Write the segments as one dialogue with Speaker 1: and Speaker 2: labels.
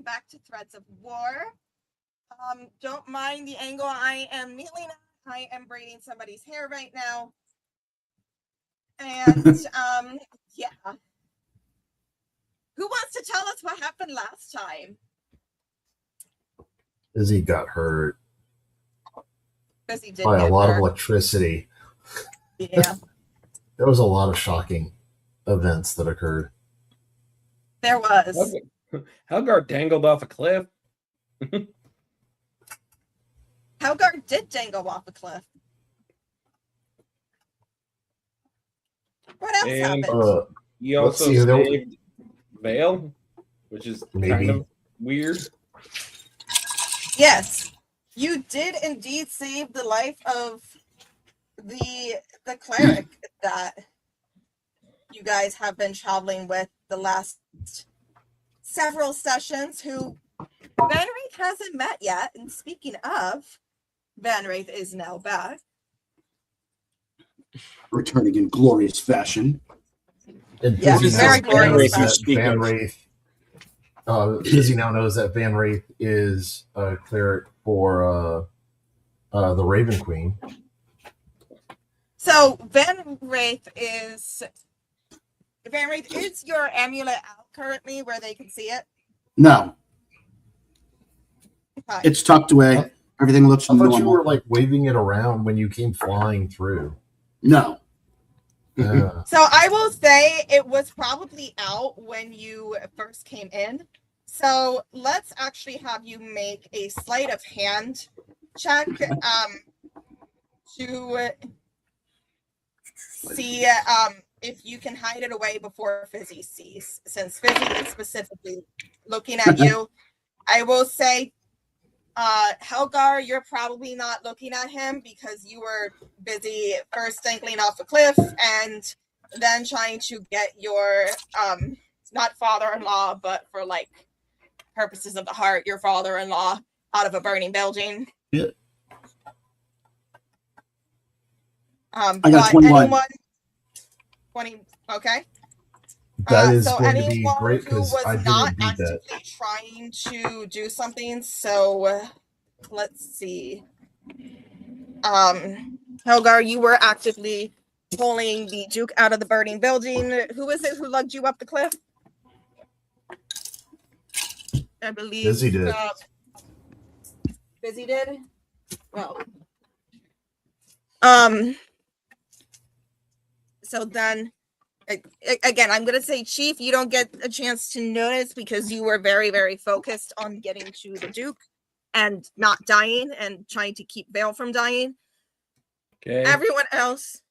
Speaker 1: back to Threads of War. Don't mind the angle I am kneeling at. I am braiding somebody's hair right now. And, yeah. Who wants to tell us what happened last time?
Speaker 2: Izzy got hurt
Speaker 1: Izzy did
Speaker 2: by a
Speaker 1: get
Speaker 2: lot of
Speaker 1: hurt.
Speaker 2: electricity.
Speaker 1: Yeah.
Speaker 2: There was a lot of shocking events that occurred.
Speaker 1: There was.
Speaker 3: Helgar dangled off a cliff.
Speaker 1: Helgar did dangle off a cliff. What else happened?
Speaker 3: He also saved Vale, which is kind of weird.
Speaker 1: Yes, you did indeed save the life of the cleric that you guys have been traveling with the last several sessions, who Van Wraith hasn't met yet. And speaking of, Van Wraith is now back.
Speaker 4: Returning in glorious fashion.
Speaker 2: And
Speaker 1: yes, very glorious fashion.
Speaker 2: Van Wraith. Izzy now knows that Van Wraith is a cleric for the Raven Queen.
Speaker 1: So Van Wraith is your amulet out currently where they can see it?
Speaker 4: No.
Speaker 1: Okay.
Speaker 4: It's tucked away. Everything looks normal.
Speaker 2: I thought you were like waving it around when you came flying through.
Speaker 4: No.
Speaker 1: So I will say it was probably out when you first came in. So let's actually have you make a sleight of hand check to see if you can hide it away before Fizzy sees. Since Fizzy is specifically looking at you, I will say, Helgar, you're probably not looking at him because you were busy first dangling off a cliff and then trying to get your not father-in-law, but for like purposes of the heart, your father-in-law out of a burning building.
Speaker 2: Yeah.
Speaker 4: I got 21.
Speaker 1: 20. Okay.
Speaker 2: That is
Speaker 1: so
Speaker 2: going to
Speaker 1: anyone
Speaker 2: be great
Speaker 1: who
Speaker 2: because
Speaker 1: was
Speaker 2: I
Speaker 1: not
Speaker 2: didn't beat that.
Speaker 1: actively trying to do something. So let's see. Helgar, you were actively pulling the Duke out of the burning building. Who is it who lugged you up the cliff? I believe
Speaker 2: Busy did.
Speaker 1: Busy did. Well. So then, again, I'm going to say, Chief, you don't get a chance to notice because you were very, very focused on getting to the Duke and not dying and trying to keep Vale from dying.
Speaker 3: Okay.
Speaker 1: Everyone else,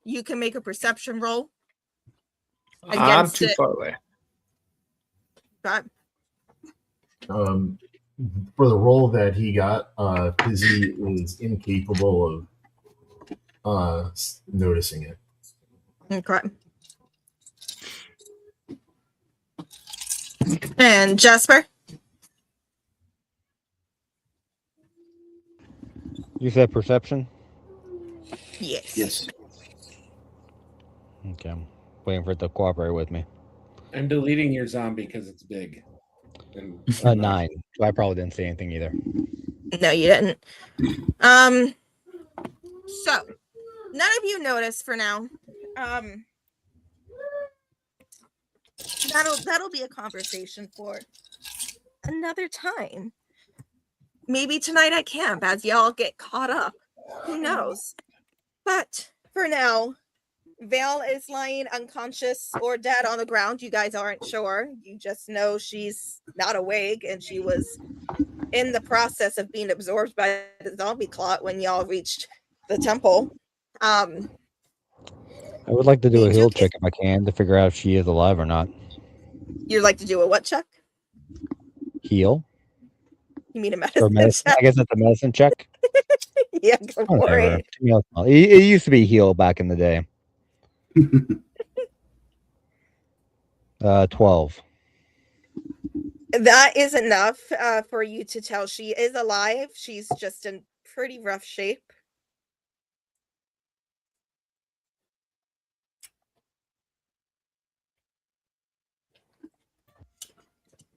Speaker 1: you can make a perception roll.
Speaker 5: I'm too far away.
Speaker 1: But,
Speaker 2: for the role that he got, Fizzy is incapable of noticing it.
Speaker 1: okay. And Jasper?
Speaker 6: You said perception?
Speaker 1: Yes.
Speaker 4: Yes.
Speaker 6: Okay. I'm waiting for it to cooperate with me.
Speaker 3: I'm deleting your zombie because it's big.
Speaker 6: 9. So I probably didn't say anything either.
Speaker 1: No, you didn't. So none of you notice for now. That'll be a conversation for another time. Maybe tonight at camp as y'all get caught up. Who knows? But for now, Vale is lying unconscious or dead on the ground. You guys aren't sure. You just know she's not awake and she was in the process of being absorbed by the zombie clot when y'all reached the temple.
Speaker 6: I would like to do a heal check if I can to figure out if she is alive or not.
Speaker 1: You'd like to do a what check?
Speaker 6: Heal?
Speaker 1: You mean a medicine check?
Speaker 6: I guess that's a medicine check.
Speaker 1: Yeah, go for it.
Speaker 6: It used to be heal back in the day. 12.
Speaker 1: That is enough for you to tell she is alive. She's just in pretty rough shape.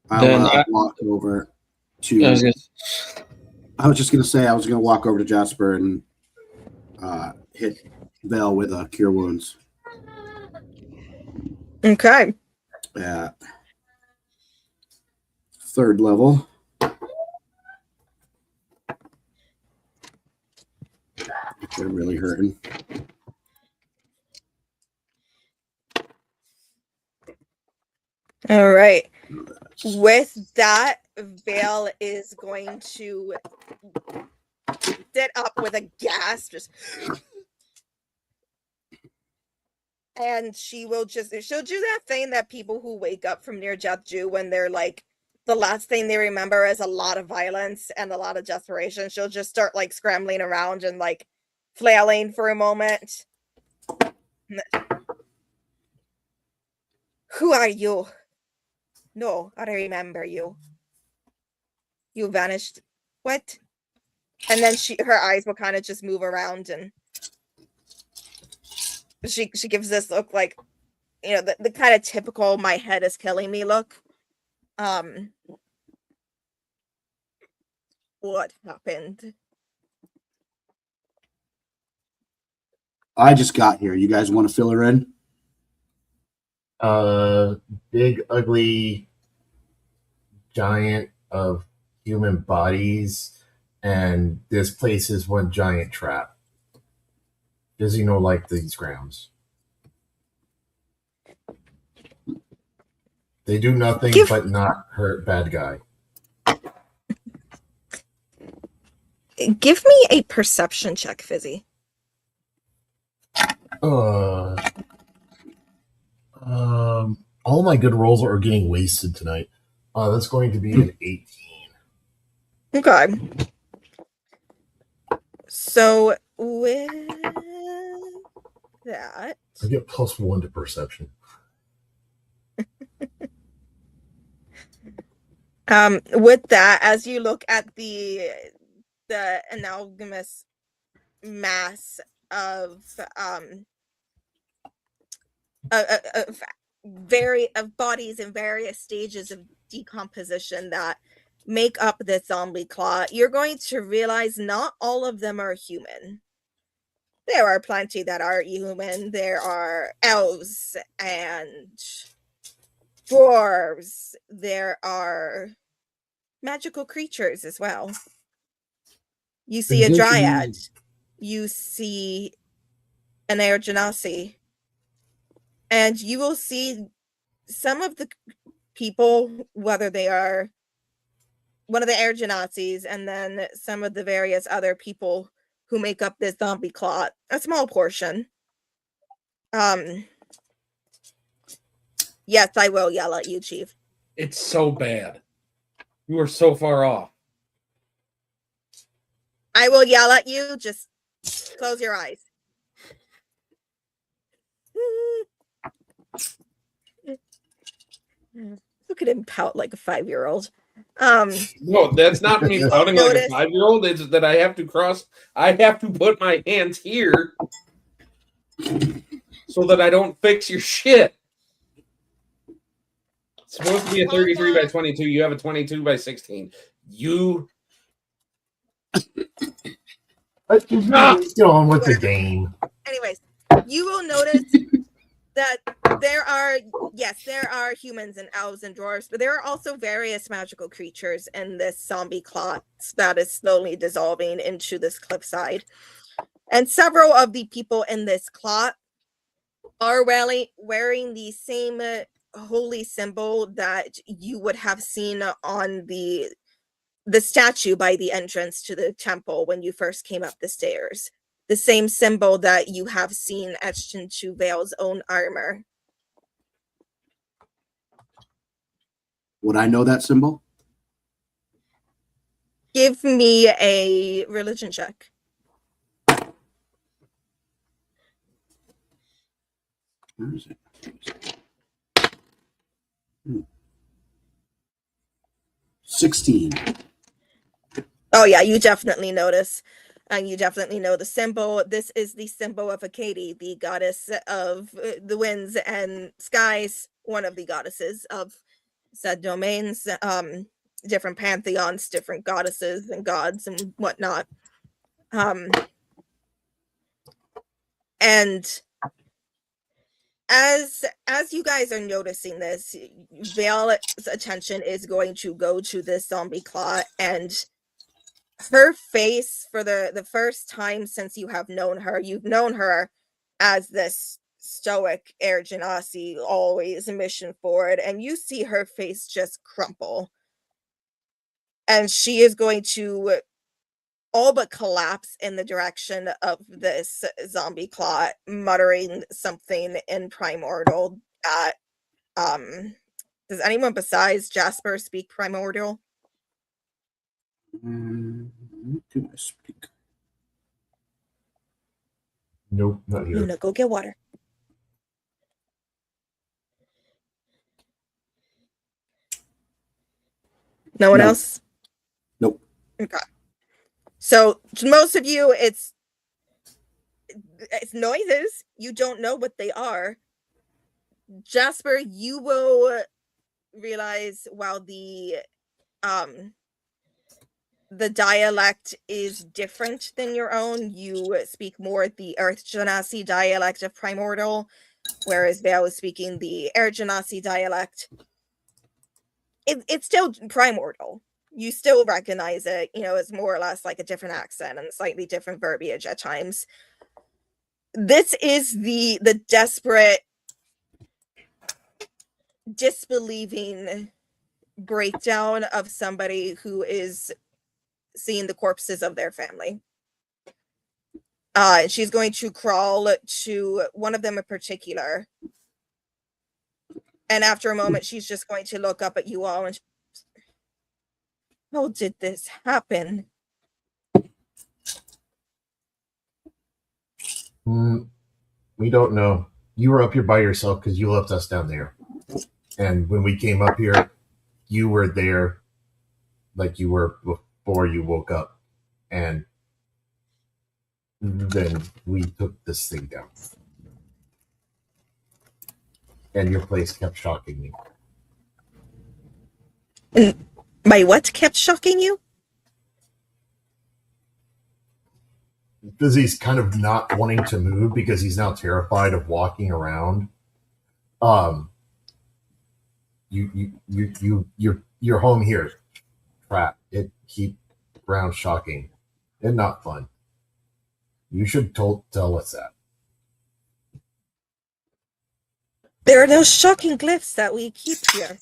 Speaker 5: Then
Speaker 4: I'll walk over to. I was just gonna say I was gonna walk over to Jasper and hit Vale with Cure Wounds.
Speaker 1: Okay.
Speaker 4: At 3rd level. They're really hurting.
Speaker 1: All right. With that, Vale is going to sit up with a gasp, just, and she'll do that thing that people who wake up from near death do when they're like, the last thing they remember is a lot of violence and a lot of desperation. She'll just start like scrambling around and like flailing for a moment. Who are you? No, I remember you. You vanished. What? And then her eyes will kind of just move around, and she gives this look like, you know, the kind of typical "my head is killing me" look. What happened?
Speaker 4: I just got here. You guys want to fill her in?
Speaker 2: Big, ugly giant of human bodies, and this place is one giant trap. Does he know like these grounds? They do nothing but not hurt bad guy.
Speaker 1: Give me a perception check, Fizzy.
Speaker 2: All my good rolls are getting wasted tonight. That's going to be an 18.
Speaker 1: Okay. So with that,
Speaker 2: I get +1 to perception.
Speaker 1: with that, as you look at the analogous mass of bodies in various stages of decomposition that make up this zombie claw, you're going to realize not all of them are human. There are plenty that are human. There are elves and dwarves. There are magical creatures as well. You see a dryad. You see an Air Genasi. And you will see some of the people, whether they are one of the Air Genazis, and then some of the various other people who make up this zombie clot, a small portion. Yes, I will yell at you, Chief.
Speaker 3: It's so bad. You are so far off.
Speaker 1: I will yell at you. Just close your eyes. Look at him pout like a 5-year-old.
Speaker 3: No, that's not me pouting like a 5-year-old. It's that I have to put my hands here so that I don't fix your shit. It's supposed to be a 33 by 22. You have a 22 by 16. You
Speaker 2: Go on with the game.
Speaker 1: Anyways, you will notice that there are humans and elves and dwarves, but there are also various magical creatures in this zombie clot that is slowly dissolving into this cliffside. And several of the people in this clot are wearing the same holy symbol that you would have seen on the statue by the entrance to the temple when you first came up the stairs. The same symbol that you have seen etched into Vale's own armor.
Speaker 4: Would I know that symbol?
Speaker 1: Give me a religion check.
Speaker 4: Where is it? 16.
Speaker 1: Oh yeah, you definitely notice. And you definitely know the symbol. This is the symbol of Hecate, the goddess of the winds and skies, one of the goddesses of said domains, different pantheons, different goddesses and gods and whatnot. And as you guys are noticing this, Vale's attention is going to go to this zombie claw, and her face, for the first time since you have known her, you've known her as this stoic Air Genasi, always mission forward, and you see her face just crumple. And she is going to all but collapse in the direction of this zombie claw, muttering something in Primordial. Does anyone besides Jasper speak Primordial?
Speaker 4: Do I speak?
Speaker 2: Nope, not here.
Speaker 1: Luna, go get water. No one
Speaker 4: No.
Speaker 1: else?
Speaker 4: Nope.
Speaker 1: Okay. So to most of you, it's noises. You don't know what they are. Jasper, you will realize while the dialect is different than your own, you speak more the Earth Genasi dialect of Primordial, whereas Vale is speaking the Air Genasi dialect. It's still Primordial. You still recognize it, it's more or less like a different accent and slightly different verbiage at times. This is the desperate, disbelieving breakdown of somebody who is seeing the corpses of their family. She's going to crawl to one of them in particular. And after a moment, she's just going to look up at you all and how did this happen?
Speaker 2: We don't know. You were up here by yourself because you left us down there. And when we came up here, you were there like you were before you woke up. And then we took this thing down. And your place kept shocking me.
Speaker 1: My what kept shocking you?
Speaker 2: Because he's kind of not wanting to move because he's now terrified of walking around. Your home here, crap. It keep around shocking and not fun. You should tell us that.
Speaker 1: There are those shocking glyphs that we keep here.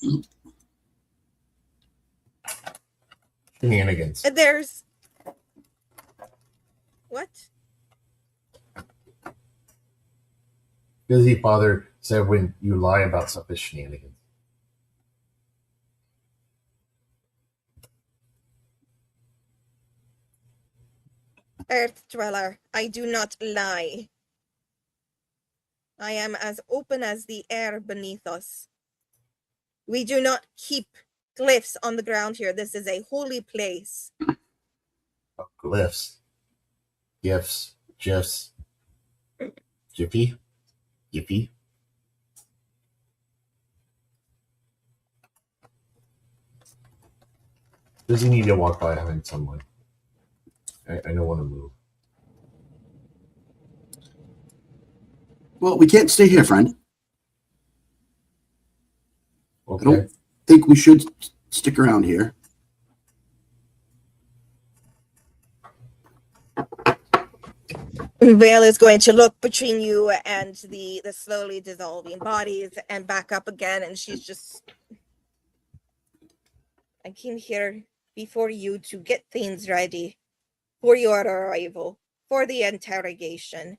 Speaker 2: Shenanigans.
Speaker 1: And there's what?
Speaker 2: Busy father said when you lie about stuff is shenanigans.
Speaker 1: Earth Dweller, I do not lie. I am as open as the air beneath us. We do not keep glyphs on the ground here. This is a holy place.
Speaker 2: Glyphs. Gifts. GIFs. Jiffy. Yiffy. Does he need to walk by having someone? I don't want to move.
Speaker 4: Well, we can't stay here, friend.
Speaker 2: Okay.
Speaker 4: I don't think we should stick around here.
Speaker 1: Vale is going to look between you and the slowly dissolving bodies and back up again, and she's just... I came here before you to get things ready for your arrival, for the interrogation,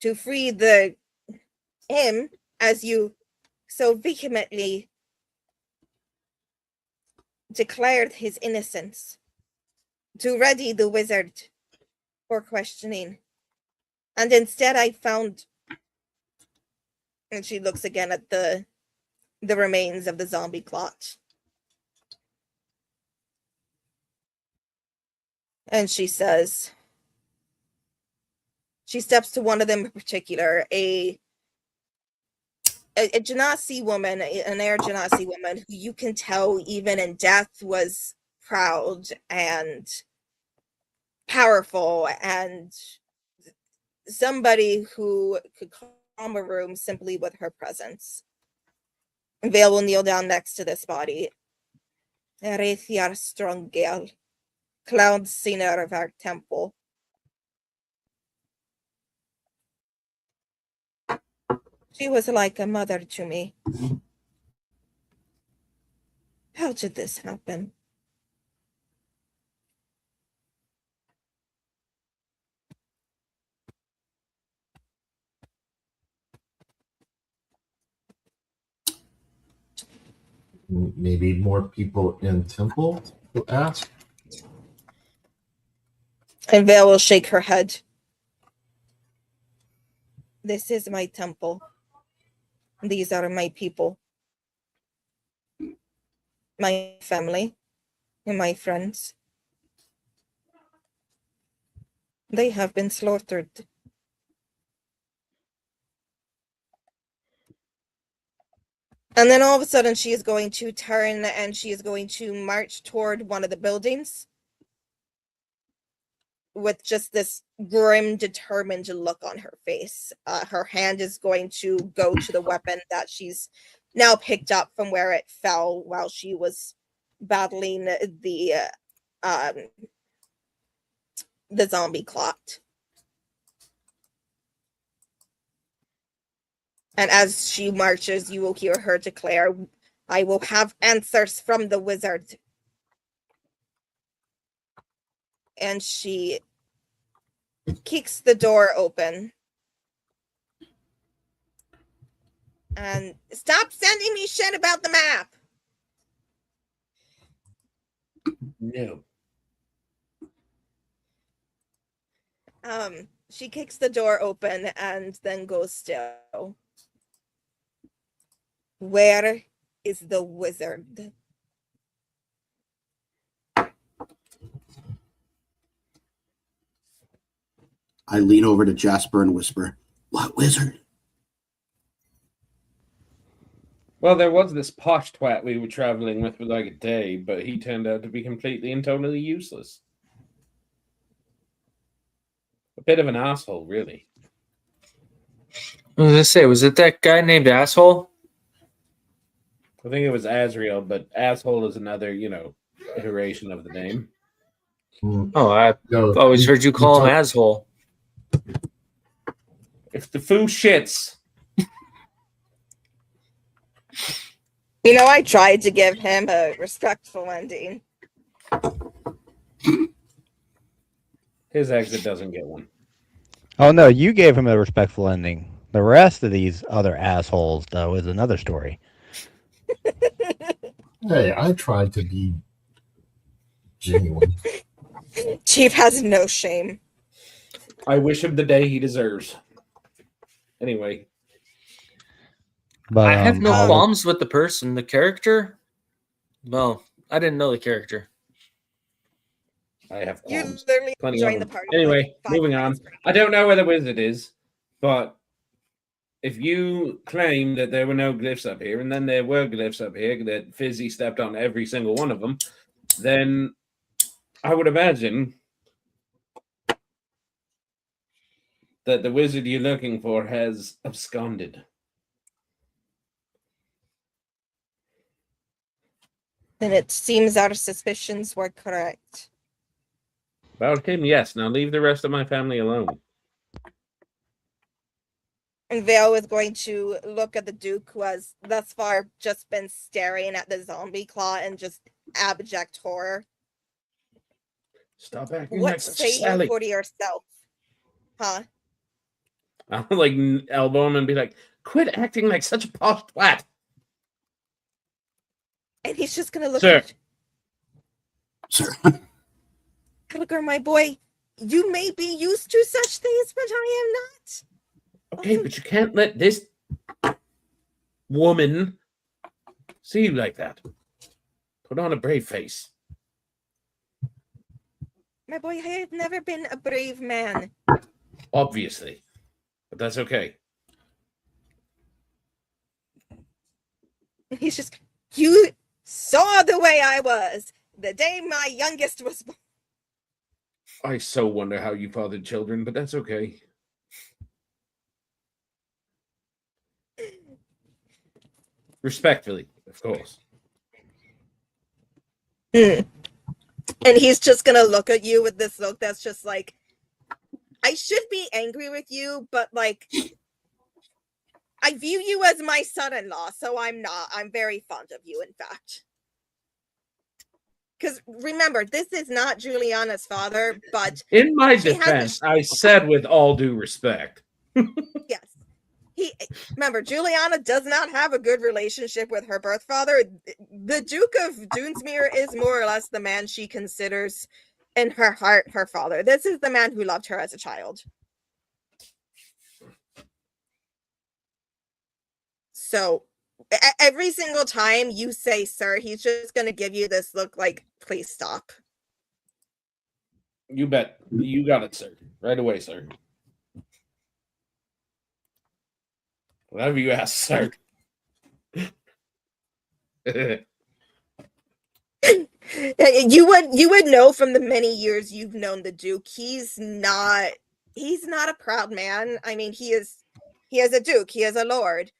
Speaker 1: to free him, as you so vehemently declared his innocence, to ready the wizard for questioning. And instead I found, and she looks again at the remains of the zombie clot. And she says, she steps to one of them in particular, a a Genasi woman, an Air Genasi woman, who you can tell even in death was proud and powerful, and somebody who could calm a room simply with her presence. Vale will kneel down next to this body. Erethiar strong girl, cloud singer of our temple. She was like a mother to me. How did this happen?
Speaker 2: Maybe more people in temple will ask.
Speaker 1: And Vale will shake her head. This is my temple. These are my people. My family and my friends. They have been slaughtered. And then all of a sudden she is going to turn and she is going to march toward one of the buildings with just this grim, determined look on her face. Her hand is going to go to the weapon that she's now picked up from where it fell while she was battling the zombie clot. And as she marches, you will hear her declare, I will have answers from the wizard. And she kicks the door open. And stop sending me shit about the map.
Speaker 3: No.
Speaker 1: She kicks the door open and then goes still. Where is the wizard?
Speaker 4: I lean over to Jasper and whisper, "What wizard?"
Speaker 3: Well, there was this posh twat we were traveling with for like a day, but he turned out to be completely and totally useless. A bit of an asshole, really.
Speaker 5: I was gonna say, was it that guy named Asshole?
Speaker 3: I think it was Azrael, but asshole is another, iteration of the name.
Speaker 5: Oh, I always heard you call him Asshole.
Speaker 3: If the foo shits.
Speaker 1: I tried to give him a respectful ending.
Speaker 3: His exit doesn't get one.
Speaker 6: Oh no, you gave him a respectful ending. The rest of these other assholes, though, is another story.
Speaker 2: Hey, I tried to be genuine.
Speaker 1: Chief has no shame.
Speaker 3: I wish him the day he deserves. Anyway.
Speaker 6: But
Speaker 5: I have no qualms with the person. The character, well, I didn't know the character.
Speaker 3: I have
Speaker 1: You
Speaker 3: qualms.
Speaker 1: literally
Speaker 3: Plenty
Speaker 1: joined
Speaker 3: of
Speaker 1: the
Speaker 3: them.
Speaker 1: party.
Speaker 3: Anyway,
Speaker 1: like 5
Speaker 3: moving on.
Speaker 1: minutes ago.
Speaker 3: I don't know where the wizard is, but if you claim that there were no glyphs up here, and then there were glyphs up here, that Fizzy stepped on every single one of them, then I would imagine that the wizard you're looking for has absconded.
Speaker 1: Then it seems our suspicions were correct.
Speaker 3: About him, yes. Now leave the rest of my family alone.
Speaker 1: And Vale is going to look at the Duke, who has thus far just been staring at the zombie claw in just abject horror.
Speaker 3: Stop acting
Speaker 1: What
Speaker 3: like such a
Speaker 1: say you
Speaker 3: Sally.
Speaker 1: for yourself? Huh?
Speaker 3: I'll like elbow him and be like, quit acting like such a posh twat.
Speaker 1: And he's just gonna look
Speaker 3: Sir.
Speaker 1: at
Speaker 4: Sir,
Speaker 1: Helgar, my boy. You may be used to such things, but I am not.
Speaker 3: Okay, but you can't let this woman see you like that. Put on a brave face.
Speaker 1: My boy, I have never been a brave man.
Speaker 3: Obviously. But that's okay.
Speaker 1: He's just, you saw the way I was the day my youngest was born.
Speaker 3: I so wonder how you fathered children, but that's okay. Respectfully, of course.
Speaker 1: And he's just gonna look at you with this look that's just like, I should be angry with you, but like, I view you as my son-in-law, so I'm not. I'm very fond of you, in fact. Because remember, this is not Juliana's father, but
Speaker 3: In my
Speaker 1: She has a-
Speaker 3: defense, I said with all due respect.
Speaker 1: yes. Remember, Juliana does not have a good relationship with her birth father. The Duke of Dunesmere is more or less the man she considers in her heart her father. This is the man who loved her as a child. So every single time you say sir, he's just going to give you this look like, please stop.
Speaker 3: You bet. You got it, sir. Right away, sir. Whatever you ask, sir.
Speaker 1: You would know from the many years you've known the Duke, he's not a proud man. I mean, he is a Duke, he is a lord.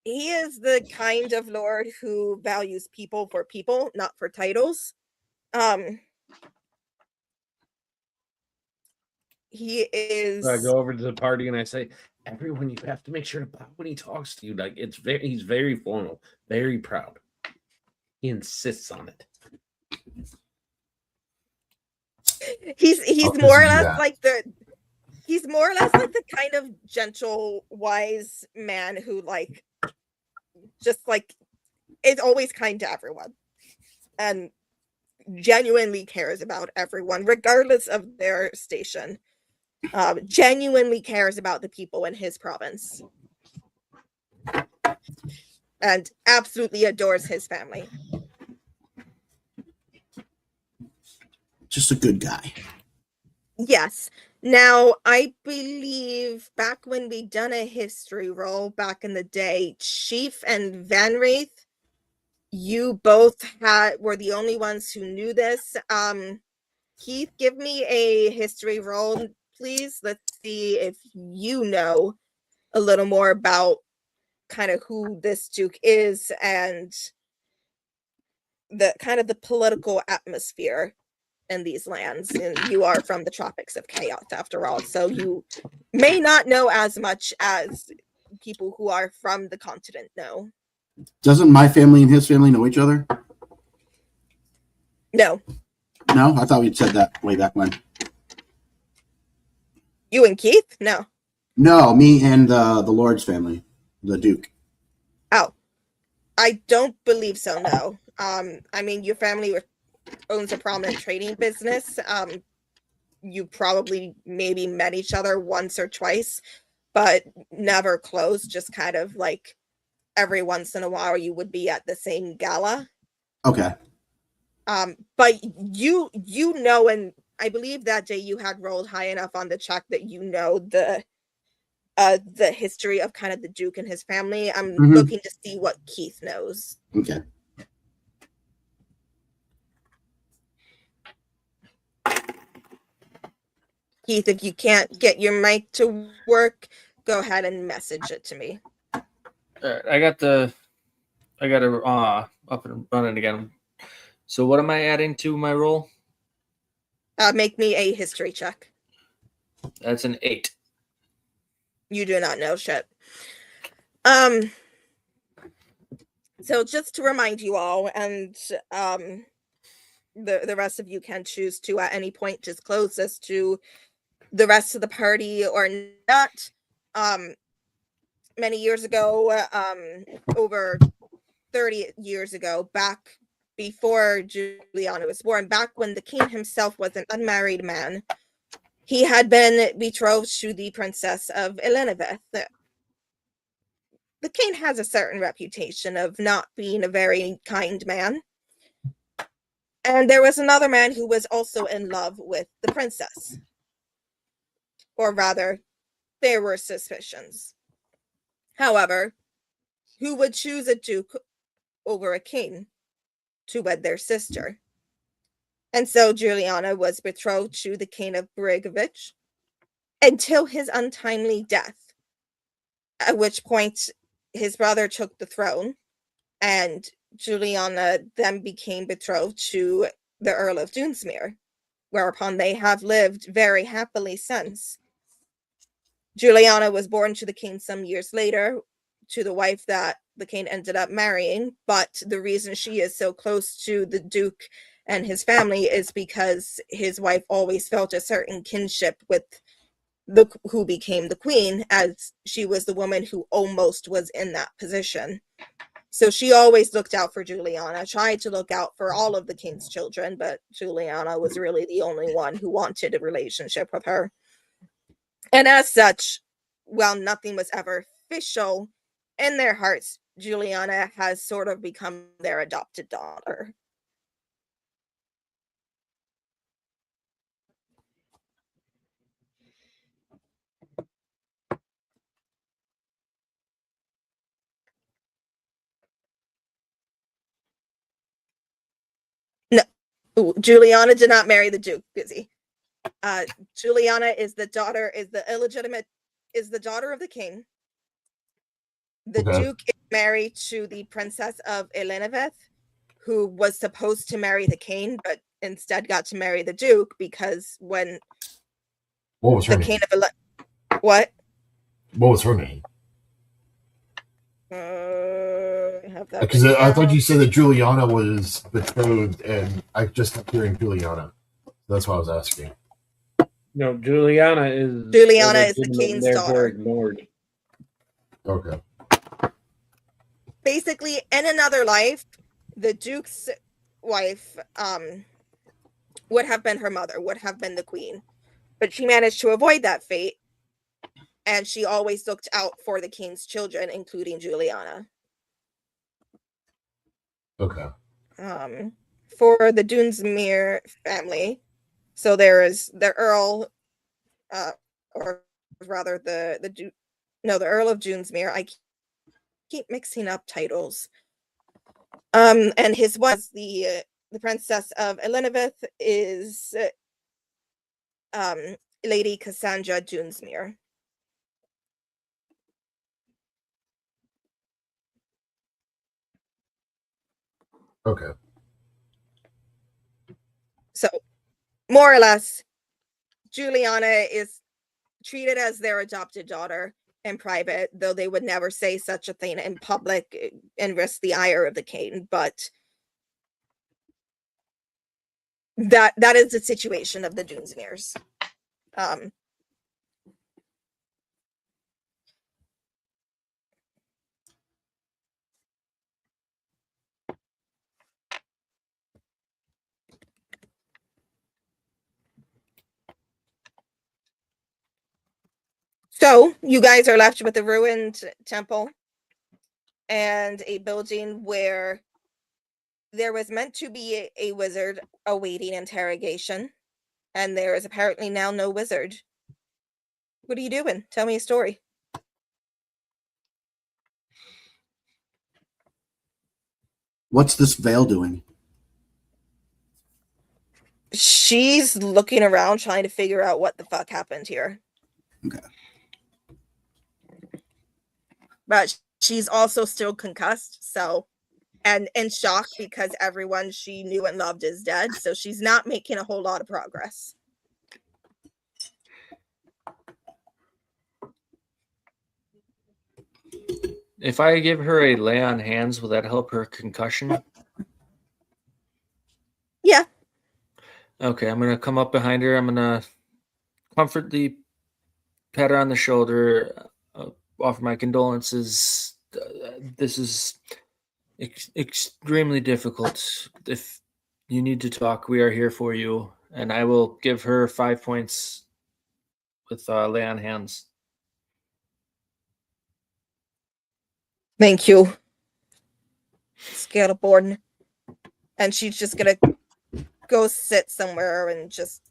Speaker 1: He is the kind of lord who values people for people, not for titles. He is.
Speaker 3: I go over to the party and I say, everyone, you have to make sure to bow when he talks to you. Like he's very formal, very proud. He insists on it.
Speaker 1: He's
Speaker 2: How does
Speaker 1: more or
Speaker 2: he do
Speaker 1: less
Speaker 2: that?
Speaker 1: like he's more or less like the kind of gentle, wise man who like just like is always kind to everyone and genuinely cares about everyone, regardless of their station. Genuinely cares about the people in his province and absolutely adores his family.
Speaker 4: Just a good guy.
Speaker 1: Yes. Now, I believe back when we done a history roll back in the day, Chief and Van Reith, you both were the only ones who knew this. Keith, give me a history roll, please. Let's see if you know a little more about kind of who this Duke is and the kind of the political atmosphere in these lands. And you are from the Tropics of Chaos after all, so you may not know as much as people who are from the continent know.
Speaker 4: Doesn't my family and his family know each other?
Speaker 1: No.
Speaker 4: No, I thought we'd said that way back when.
Speaker 1: You and Keith? No.
Speaker 4: No, me and the Lord's family, the Duke.
Speaker 1: Oh, I don't believe so. No. I mean, your family owns a prominent trading business. You probably maybe met each other once or twice, but never close. Just kind of like every once in a while, you would be at the same gala.
Speaker 4: Okay.
Speaker 1: But you know, and I believe that day you had rolled high enough on the check that you know the history of kind of the Duke and his family. I'm looking to see what Keith knows.
Speaker 4: Okay.
Speaker 1: Keith, if you can't get your mic to work, go ahead and message it to me.
Speaker 5: All right, I got it up and running again. So what am I adding to my roll?
Speaker 1: Make me a history check.
Speaker 5: That's an 8.
Speaker 1: You do not know shit. So just to remind you all, and the rest of you can choose to at any point disclose this to the rest of the party or not. Many years ago, over 30 years ago, back before Juliana was born, back when the king himself was an unmarried man, he had been betrothed to the princess of Elenaveth. The king has a certain reputation of not being a very kind man. And there was another man who was also in love with the princess. Or rather, there were suspicions. However, who would choose a duke over a king to wed their sister. And so Juliana was betrothed to the king of Bregovich until his untimely death, at which point his brother took the throne, and Juliana then became betrothed to the Earl of Dunsmuir, whereupon they have lived very happily since. Juliana was born to the king some years later, to the wife that the king ended up marrying, but the reason she is so close to the Duke and his family is because his wife always felt a certain kinship with the who became the queen, as she was the woman who almost was in that position. So she always looked out for Juliana, tried to look out for all of the king's children, but Juliana was really the only one who wanted a relationship with her. And as such, while nothing was ever official, in their hearts, Juliana has sort of become their adopted daughter. No, Juliana did not marry the Duke, Busy. Juliana is the daughter of the king. The
Speaker 2: Okay.
Speaker 1: Duke is married to the Princess of Elenaveth, who was supposed to marry the king, but instead got to marry the Duke because when
Speaker 2: What was her
Speaker 1: the
Speaker 2: name?
Speaker 1: king of what?
Speaker 2: What was her name?
Speaker 1: I have that
Speaker 2: Because
Speaker 1: written
Speaker 2: I thought
Speaker 1: down.
Speaker 2: you said that Juliana was betrothed, and I just kept hearing Juliana. That's why I was asking.
Speaker 3: No, Juliana is
Speaker 1: the
Speaker 3: illegitimate and
Speaker 1: king's
Speaker 3: therefore
Speaker 1: daughter.
Speaker 3: ignored.
Speaker 2: Okay.
Speaker 1: Basically, in another life, the Duke's wife would have been her mother, would have been the queen, but she managed to avoid that fate, and she always looked out for the king's children, including Juliana.
Speaker 2: Okay.
Speaker 1: For the Dunsmuir family, so there is the Earl, or rather the Earl of Dunsmuir. I keep mixing up titles. And his was the Princess of Elenaveth is Lady Cassandra Dunsmuir.
Speaker 2: Okay.
Speaker 1: So, more or less, Juliana is treated as their adopted daughter in private, though they would never say such a thing in public and risk the ire of the king. But that is the situation of the Dunsmuirs. So you guys are left with a ruined temple and a building where there was meant to be a wizard awaiting interrogation, and there is apparently now no wizard. What are you doing? Tell me a story.
Speaker 4: What's this Vale doing?
Speaker 1: She's looking around trying to figure out what the fuck happened here.
Speaker 4: Okay.
Speaker 1: But she's also still concussed, so, and in shock because everyone she knew and loved is dead, so she's not making a whole lot of progress.
Speaker 5: If I give her a lay on hands, will that help her concussion?
Speaker 1: Yeah.
Speaker 5: Okay, I'm gonna come up behind her. I'm gonna comfortably pat her on the shoulder, offer my condolences. This is extremely difficult. If you need to talk, we are here for you. And I will give her 5 points with lay on hands.
Speaker 1: Thank you, Scaleborden. And she's just gonna go sit somewhere and just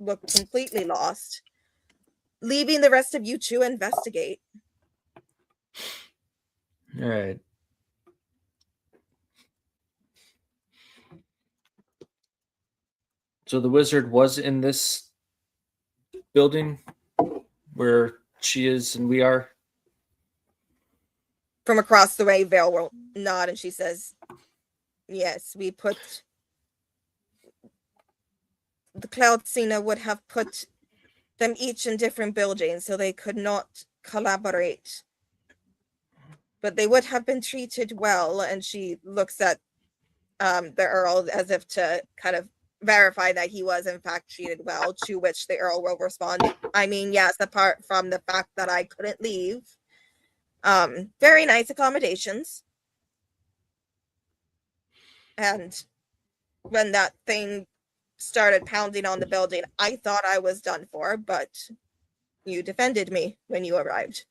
Speaker 1: look completely lost, leaving the rest of you to investigate.
Speaker 5: All right. So the wizard was in this building where she is and we are.
Speaker 1: From across the way, Vale will nod and she says, yes, we put the Cloudsina would have put them each in different buildings so they could not collaborate. But they would have been treated well, and she looks at the Earl as if to kind of verify that he was in fact treated well, to which the Earl will respond, I mean, yes, apart from the fact that I couldn't leave. Very nice accommodations. And when that thing started pounding on the building, I thought I was done for, but you defended me when you arrived.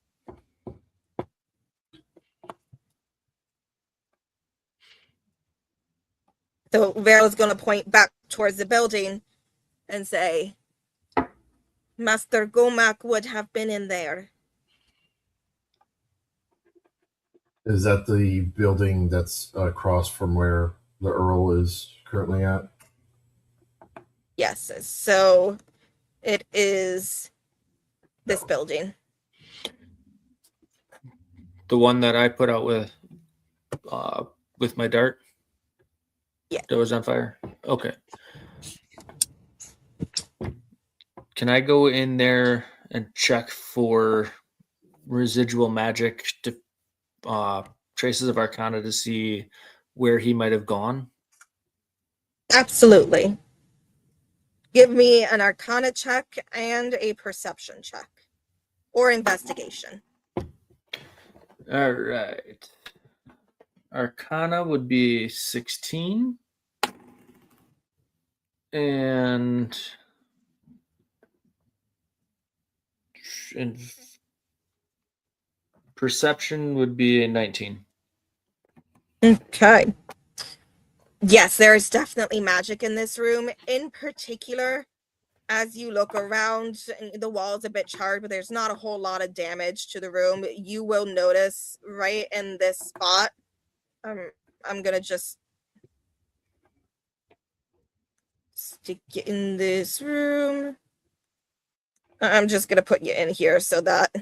Speaker 1: So Vale is going to point back towards the building and say, Master Gomak would have been in there.
Speaker 2: Is that the building that's across from where the Earl is currently at?
Speaker 1: Yes, so it is this building.
Speaker 5: The one that I put out with my dart?
Speaker 1: Yeah.
Speaker 5: That was on fire? Okay. Can I go in there and check for residual magic, traces of Arcana to see where he might have gone?
Speaker 1: Absolutely. Give me an Arcana check and a perception check. Or investigation.
Speaker 5: All right. Arcana would be 16. And perception would be a 19.
Speaker 1: Okay. Yes, there is definitely magic in this room. In particular, as you look around, the wall's a bit charred, but there's not a whole lot of damage to the room. You will notice right in this spot. I'm gonna just stick you in this room. I'm just gonna put you in here so that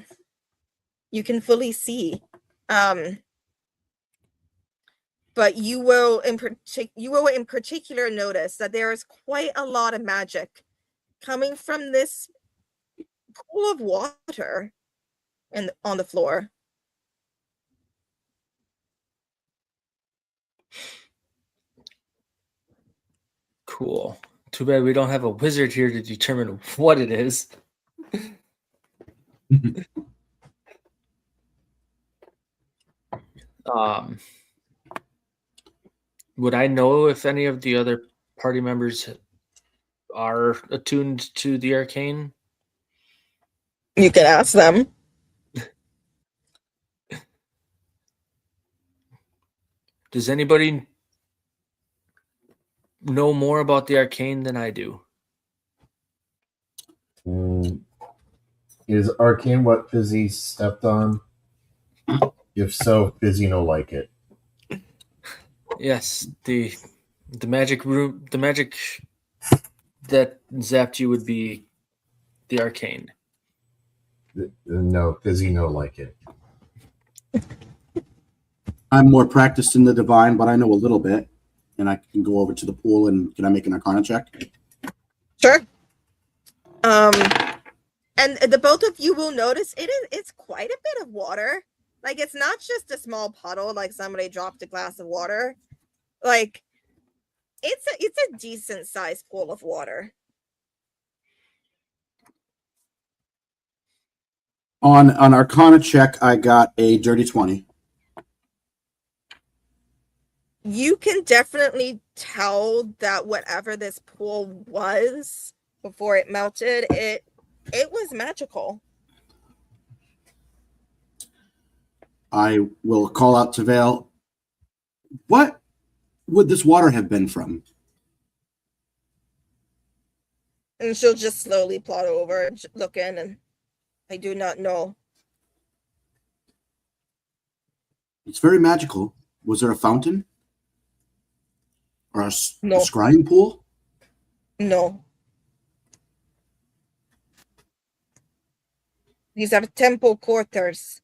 Speaker 1: you can fully see. But you will in particular notice that there is quite a lot of magic coming from this pool of water and on the floor.
Speaker 5: Cool. Too bad we don't have a wizard here to determine what it is. Would I know if any of the other party members are attuned to the arcane?
Speaker 1: You can ask them.
Speaker 5: Does anybody know more about the arcane than I do?
Speaker 2: Is arcane what Fizzy stepped on? If so, Fizzy no like it.
Speaker 5: Yes, the magic room, the magic that zapped you would be the arcane.
Speaker 2: No, Fizzy no like it.
Speaker 4: I'm more practiced in the divine, but I know a little bit, and I can go over to the pool. And can I make an Arcana check?
Speaker 1: Sure. And the both of you will notice it's quite a bit of water. Like, it's not just a small puddle, like somebody dropped a glass of water. Like, it's a decent sized pool of water.
Speaker 4: On an Arcana check, I got a dirty 20.
Speaker 1: You can definitely tell that whatever this pool was before it melted, it was magical.
Speaker 4: I will call out to Vale. What would this water have been from?
Speaker 1: And she'll just slowly plod over and look in, and I do not know.
Speaker 4: It's very magical. Was there a fountain? Or a
Speaker 1: No.
Speaker 4: scrying pool?
Speaker 1: No. These are temple quarters.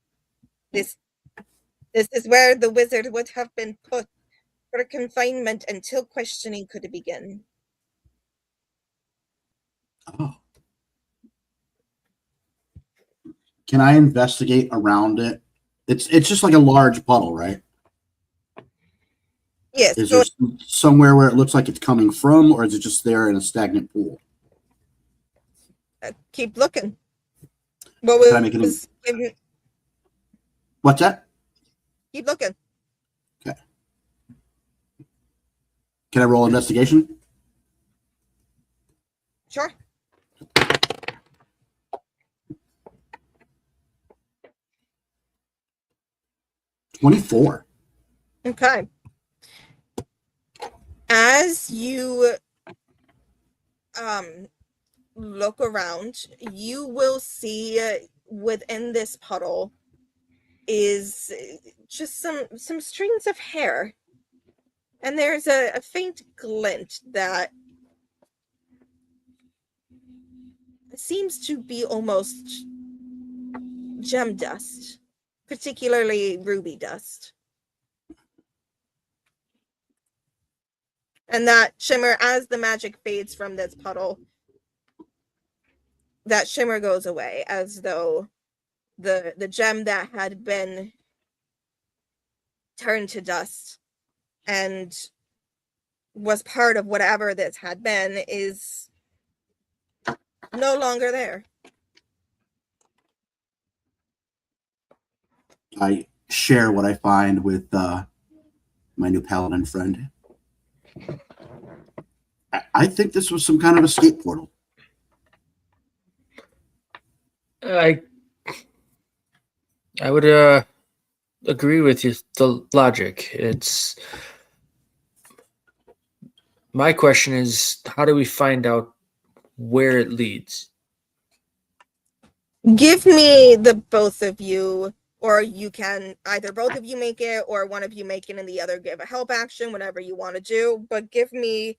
Speaker 1: This is where the wizard would have been put for confinement until questioning could begin.
Speaker 4: Oh. Can I investigate around it? It's just like a large puddle, right?
Speaker 1: Yes,
Speaker 4: Is
Speaker 1: so
Speaker 4: there somewhere where it looks like it's coming from, or is it just there in a stagnant pool?
Speaker 1: keep looking. What
Speaker 4: Can I make an-
Speaker 1: was
Speaker 4: What's that?
Speaker 1: keep looking.
Speaker 4: Can I roll investigation?
Speaker 1: Sure.
Speaker 4: $24.
Speaker 1: Okay. As you look around, you will see within this puddle is just some strings of hair. And there's a faint glint that seems to be almost gem dust, particularly ruby dust. And that shimmer, as the magic fades from this puddle, that shimmer goes away, as though the gem that had been turned to dust and was part of whatever this had been is no longer there.
Speaker 4: I share what I find with my new paladin friend. I think this was some kind of escape portal.
Speaker 5: I would agree with you. The logic. It's my question is, how do we find out where it leads?
Speaker 1: Give me the both of you, or you can either both of you make it, or one of you make it and the other give a help action, whatever you want to do. But give me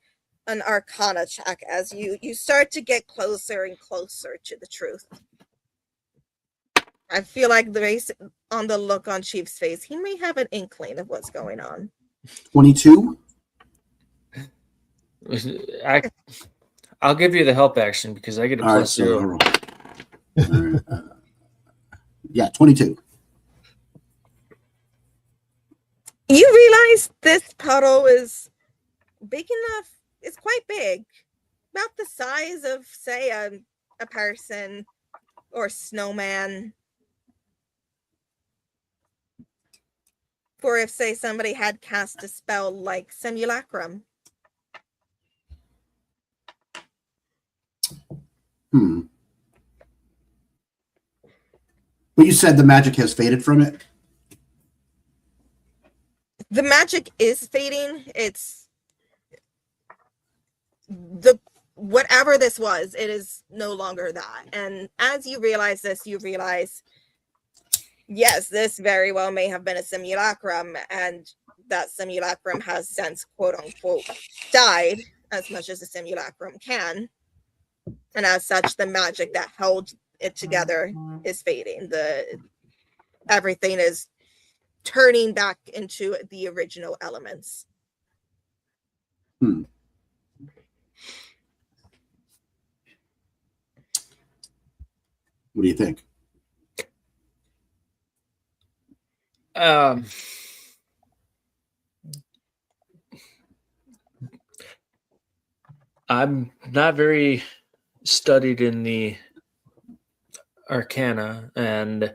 Speaker 1: an Arcana check as you start to get closer and closer to the truth. I feel like based on the look on Chief's face, he may have an inkling of what's going on.
Speaker 4: 22?
Speaker 5: I'll give you the help action because I get a
Speaker 4: All right,
Speaker 5: plus
Speaker 4: so
Speaker 5: 0.
Speaker 4: All right, yeah, 22.
Speaker 1: You realize this puddle is big enough. It's quite big, about the size of, say, a person or snowman. For if, say, somebody had cast a spell like Simulacrum.
Speaker 4: But you said the magic has faded from it?
Speaker 1: The magic is fading. It's the whatever this was, it is no longer that. And as you realize this, you realize, yes, this very well may have been a simulacrum, and that simulacrum has since, quote unquote, died, as much as a simulacrum can. And as such, the magic that held it together is fading. Everything is turning back into the original elements.
Speaker 4: What do you think?
Speaker 5: I'm not very studied in the Arcana, and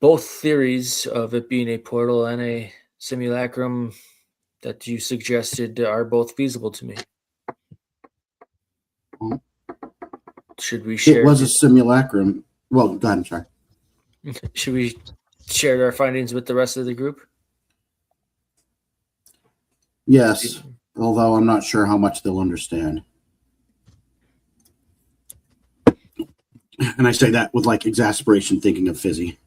Speaker 5: both theories of it being a portal and a simulacrum that you suggested are both feasible to me. Should we share?
Speaker 4: It was a simulacrum. Well, go ahead, I'm sorry.
Speaker 5: Should we share our findings with the rest of the group?
Speaker 4: Yes, although I'm not sure how much they'll understand. And I say that with like exasperation, thinking of Fizzy.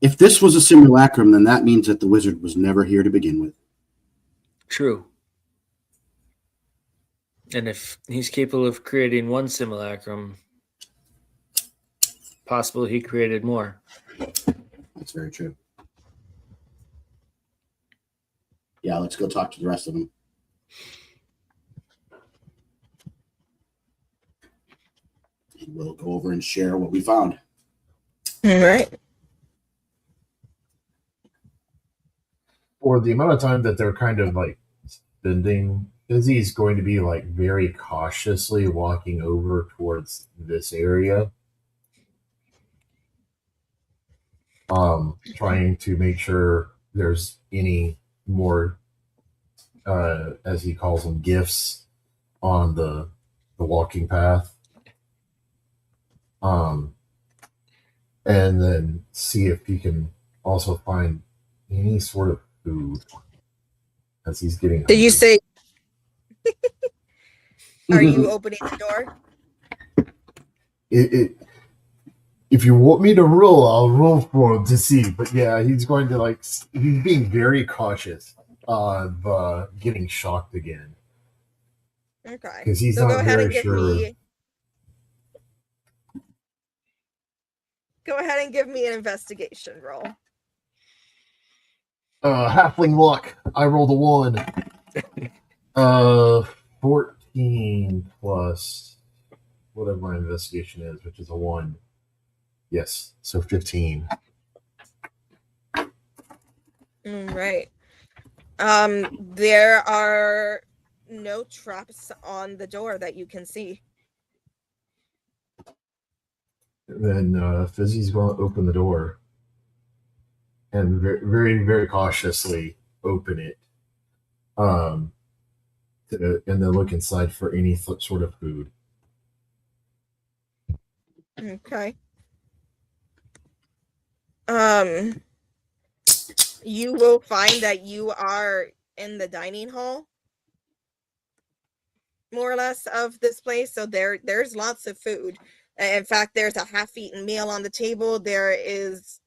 Speaker 4: If this was a simulacrum, then that means that the wizard was never here to begin with.
Speaker 5: True. And if he's capable of creating one simulacrum, possible he created more.
Speaker 4: That's very true. Yeah, let's go talk to the rest of them. And we'll go over and share what we found.
Speaker 1: All right.
Speaker 2: For the amount of time that they're kind of like spending, Izzy's going to be like very cautiously walking over towards this area. Trying to make sure there's any more, as he calls them, gifts on the walking path. And then see if he can also find any sort of food as he's getting.
Speaker 1: Did you
Speaker 2: hungry.
Speaker 1: say? Are you opening the door?
Speaker 2: If you want me to roll, I'll roll for him to see. But yeah, he's going to he's being very cautious of getting shocked again
Speaker 1: Okay.
Speaker 2: because he's
Speaker 1: So go
Speaker 2: not
Speaker 1: ahead
Speaker 2: very
Speaker 1: and give
Speaker 2: sure.
Speaker 1: me. Go ahead and give me an investigation roll.
Speaker 2: Halfling luck. I rolled a 1. 14 plus whatever my investigation is, which is a 1. Yes, so 15.
Speaker 1: All right. There are no traps on the door that you can see.
Speaker 2: And then Fizzy's going to open the door and very, very, very cautiously open it. And then look inside for any sort of food.
Speaker 1: Okay. You will find that you are in the dining hall, more or less, of this place. So there's lots of food. In fact, there's a half-eaten meal on the table. There is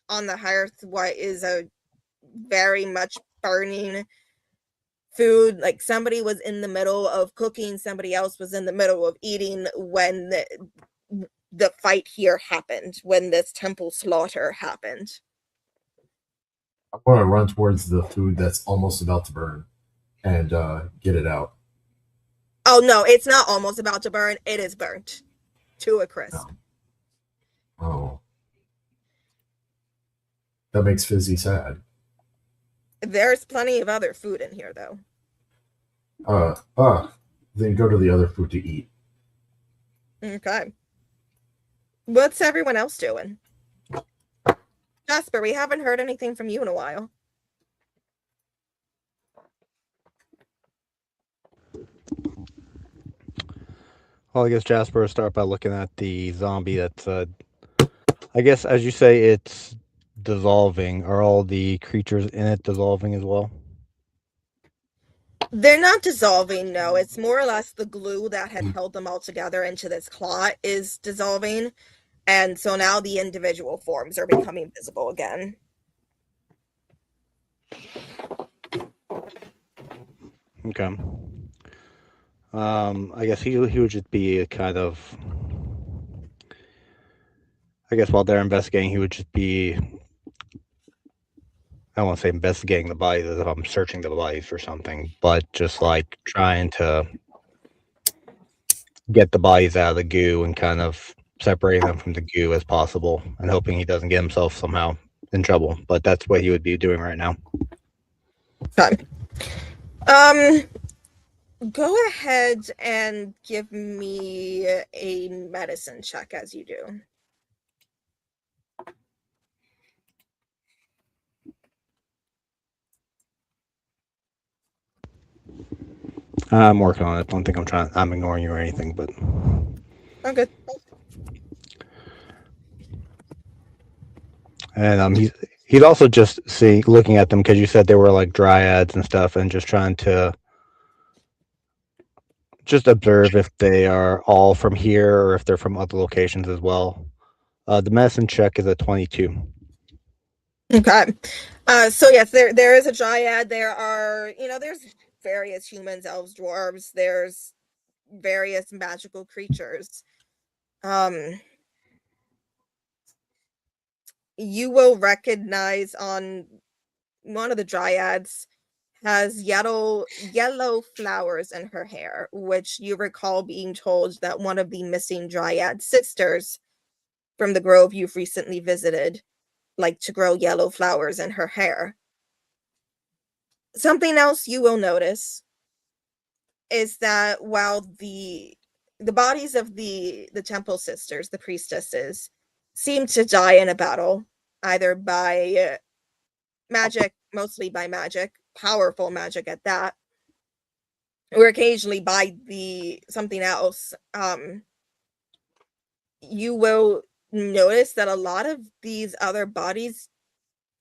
Speaker 1: on the hearth what is a very much burning food. Like somebody was in the middle of cooking, somebody else was in the middle of eating when the fight here happened, when this temple slaughter happened.
Speaker 2: I'm going to run towards the food that's almost about to burn and get it out.
Speaker 1: Oh no, it's not almost about to burn. It is burnt to a crisp.
Speaker 2: Oh. That makes Fizzy sad.
Speaker 1: There's plenty of other food in here, though.
Speaker 2: Then go to the other food to eat.
Speaker 1: Okay. What's everyone else doing? Jasper, we haven't heard anything from you in a while.
Speaker 6: Well, I guess Jasper will start by looking at the zombie that's, I guess, as you say, it's dissolving. Are all the creatures in it dissolving as well?
Speaker 1: They're not dissolving, no. It's more or less the glue that had held them all together into this clot is dissolving. And so now the individual forms are becoming visible again.
Speaker 6: Okay. I guess he would just be a kind of, I guess while they're investigating, he would just be, I don't want to say investigating the bodies as if I'm searching the bodies for something, but just like trying to get the bodies out of the goo and kind of separating them from the goo as possible and hoping he doesn't get himself somehow in trouble. But that's what he would be doing right now.
Speaker 1: Okay. Go ahead and give me a medicine check as you do.
Speaker 6: I'm working on it. Don't think I'm ignoring you or anything, but
Speaker 1: Oh, good.
Speaker 6: and he's also just looking at them because you said they were like dryads and stuff, and just trying to just observe if they are all from here or if they're from other locations as well. The medicine check is a 22.
Speaker 1: Okay. So yes, there is a dryad. There are, there's various humans, elves, dwarves. There's various magical creatures. You will recognize on one of the dryads has yellow flowers in her hair, which you recall being told that one of the missing dryad sisters from the grove you've recently visited like to grow yellow flowers in her hair. Something else you will notice is that while the bodies of the temple sisters, the priestesses, seem to die in a battle, either by magic, mostly by magic, powerful magic at that, or occasionally by something else, you will notice that a lot of these other bodies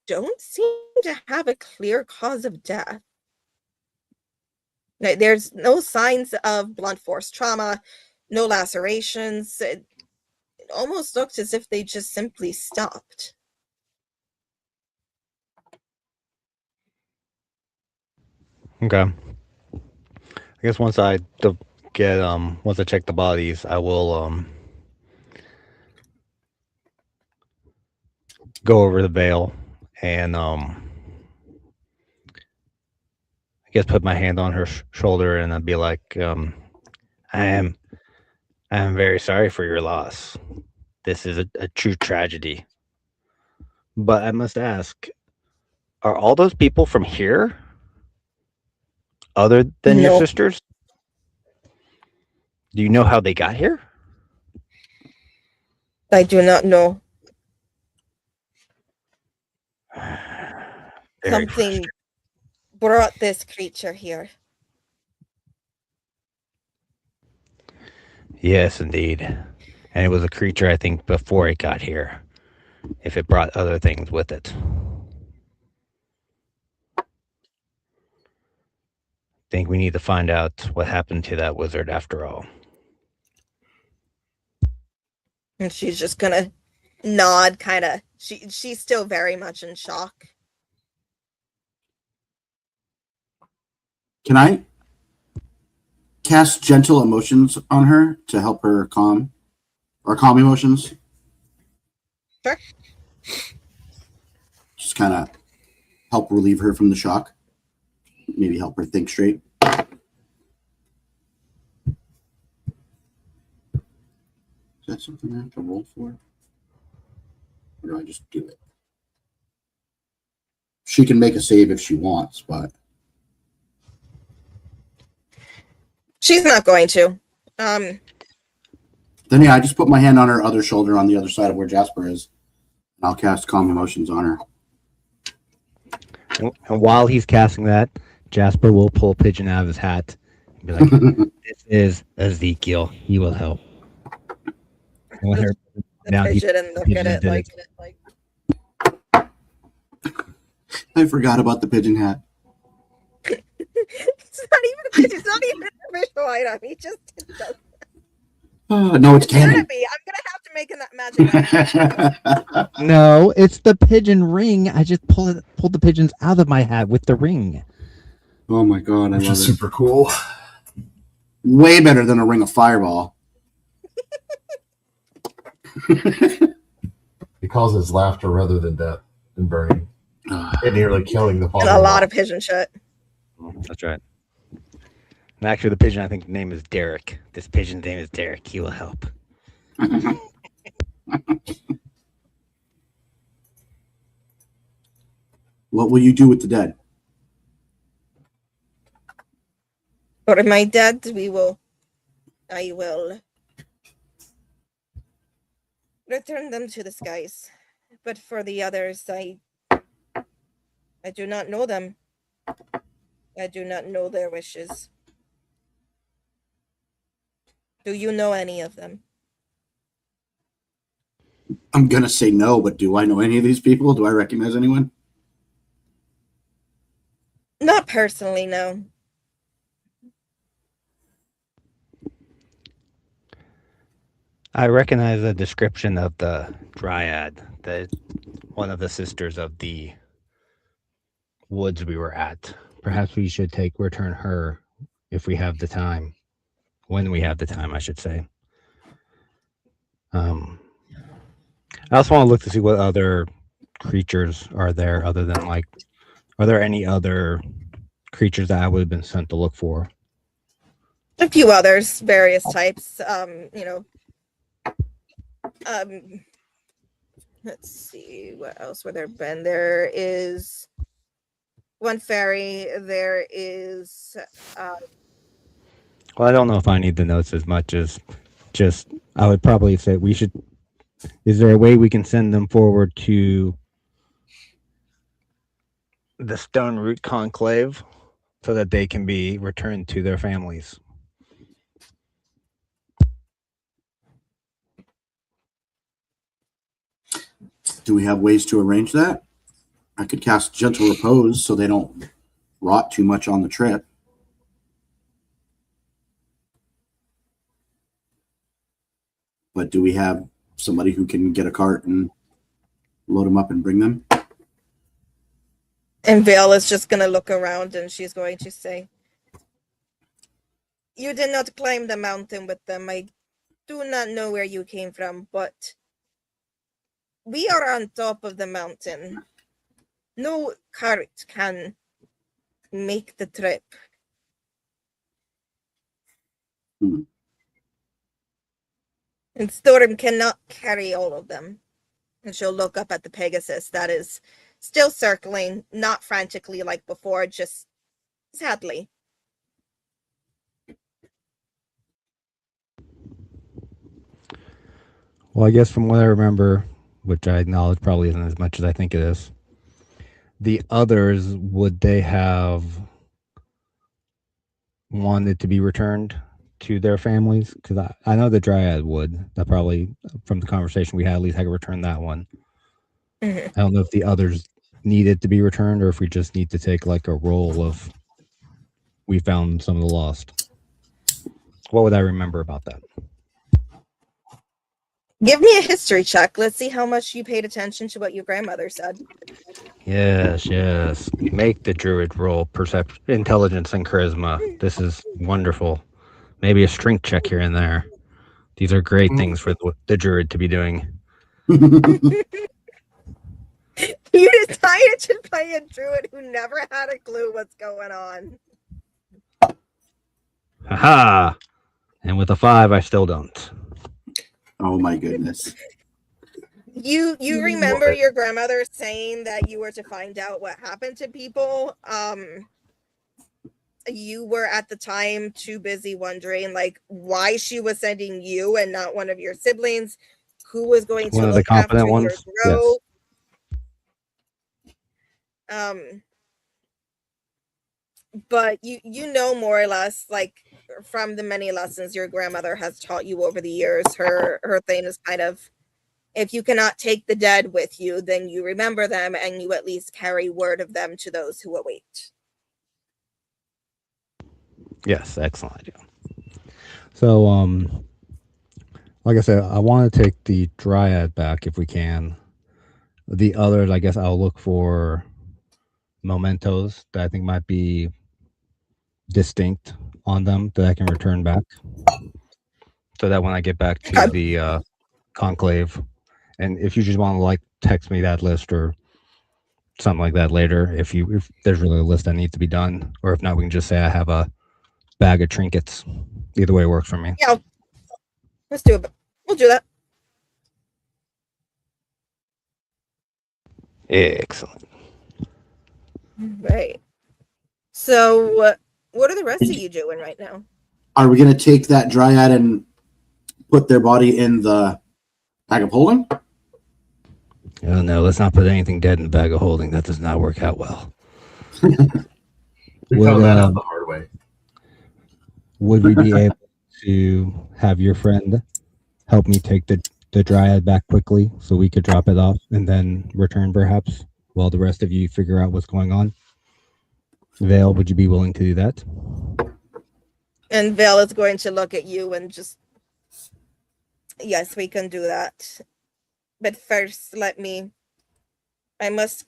Speaker 1: don't seem to have a clear cause of death. There's no signs of blunt force trauma, no lacerations. It almost looks as if they just simply stopped.
Speaker 6: Okay. I guess once I once I check the bodies, I will go over the veil and I guess put my hand on her shoulder and I'd be like, I am very sorry for your loss. This is a true tragedy. But I must ask, are all those people from here? Other than your
Speaker 1: No.
Speaker 6: sisters? Do you know how they got here?
Speaker 1: I do not know.
Speaker 6: Very
Speaker 1: Something brought this creature here.
Speaker 6: Yes, indeed. And it was a creature, I think, before it got here. If it brought other things with it. I think we need to find out what happened to that wizard after all.
Speaker 1: And she's just gonna nod, kind of. She's still very much in shock.
Speaker 4: Can I cast gentle emotions on her to help her calm emotions?
Speaker 1: Sure.
Speaker 4: Just kind of help relieve her from the shock. Maybe help her think straight. Is that something I have to roll for? Or do I just do it? She can make a save if she wants, but
Speaker 1: She's not going to.
Speaker 4: then yeah, I just put my hand on her other shoulder on the other side of where Jasper is. I'll cast calm emotions on her.
Speaker 6: And while he's casting that, Jasper will pull a pigeon out of his hat and be like, "This is Ezekiel. He will help." And when her
Speaker 1: The
Speaker 6: now he
Speaker 1: pigeon and look at it
Speaker 6: pigeon
Speaker 1: like
Speaker 4: I forgot about the pigeon hat.
Speaker 1: it's not even a pigeon. It's not even a visual item. He just does.
Speaker 4: No, it's
Speaker 1: It's gonna
Speaker 4: canon.
Speaker 1: be. I'm gonna have to make that magic item.
Speaker 6: No, it's the pigeon ring. I just pulled the pigeons out of my hat with the ring.
Speaker 4: Oh my god, I
Speaker 2: Which
Speaker 4: love
Speaker 2: is
Speaker 4: it.
Speaker 2: super cool.
Speaker 4: Way better than a ring of fireball.
Speaker 2: It causes laughter rather than death and burning. And nearly killing the
Speaker 1: And
Speaker 2: father.
Speaker 1: a lot of pigeon shit.
Speaker 6: That's right. And actually, the pigeon, I think, name is Derek. This pigeon's name is Derek. He will help.
Speaker 4: What will you do with the dead?
Speaker 1: For my dead, I will return them to the skies. But for the others, I do not know them. I do not know their wishes. Do you know any of them?
Speaker 4: I'm gonna say no, but do I know any of these people? Do I recognize anyone?
Speaker 1: Not personally, no.
Speaker 6: I recognize the description of the dryad, one of the sisters of the woods we were at. Perhaps we should return her if we have the time. When we have the time, I should say. I also want to look to see what other creatures are there other than like, are there any other creatures that I would have been sent to look for?
Speaker 1: A few others, various types. Let's see, what else would there been? There is one fairy. There is
Speaker 6: Well, I don't know if I need the notes as much as just, I would probably say we should, is there a way we can send them forward to the Stone Root Conclave so that they can be returned to their families?
Speaker 4: Do we have ways to arrange that? I could cast Gentle Repose so they don't rot too much on the trip. But do we have somebody who can get a cart and load them up and bring them?
Speaker 1: and Vale is just gonna look around and she's going to say, "You did not climb the mountain with them. I do not know where you came from, but we are on top of the mountain. No cart can make the trip." And Storm cannot carry all of them. And she'll look up at the Pegasus that is still circling, not frantically like before, just sadly.
Speaker 6: Well, I guess from what I remember, which I acknowledge probably isn't as much as I think it is, the others, would they have wanted to be returned to their families? Because I know the Dryad would. That probably, from the conversation we had, at least I could return that one.
Speaker 1: Mhm.
Speaker 6: I don't know if the others needed to be returned or if we just need to take like a roll of we found some of the lost. What would I remember about that?
Speaker 1: Give me a history check. Let's see how much you paid attention to what your grandmother said.
Speaker 6: Yes. Make the druid roll perception, intelligence, and charisma. This is wonderful. Maybe a strength check here and there. These are great things for the druid to be doing.
Speaker 1: You decided to play a druid who never had a clue what's going on.
Speaker 6: Haha! And with a 5, I still don't.
Speaker 4: Oh my goodness.
Speaker 1: You remember your grandmother saying that you were to find out what happened to people. You were at the time too busy wondering like why she was sending you and not one of your siblings, who was going to
Speaker 6: One of the
Speaker 1: look after
Speaker 6: competent
Speaker 1: your
Speaker 6: ones?
Speaker 1: growth. But you know more or less like from the many lessons your grandmother has taught you over the years. Her thing is kind of, if you cannot take the dead with you, then you remember them and you at least carry word of them to those who await.
Speaker 6: Yes, excellent idea. So, like I said, I want to take the Dryad back if we can. The others, I guess I'll look for mementos that I think might be distinct on them that I can return back. So that when I get back to the conclave, and if you just want to like text me that list or something like that later, if there's really a list that needs to be done, or if not, we can just say I have a bag of trinkets. Either way works for me.
Speaker 1: Yeah, let's do it. We'll do that.
Speaker 6: Excellent.
Speaker 1: Right. So, what are the rest of you doing right now?
Speaker 4: Are we going to take that Dryad and put their body in the bag of holding?
Speaker 6: Oh no, let's not put anything dead in the bag of holding. That does not work out well.
Speaker 2: We found that out the hard way.
Speaker 6: Would we be able to have your friend help me take the Dryad back quickly so we could drop it off and then return perhaps while the rest of you figure out what's going on? Vale, would you be willing to do that?
Speaker 1: And Vale is going to look at you and just, yes, we can do that. But first, I must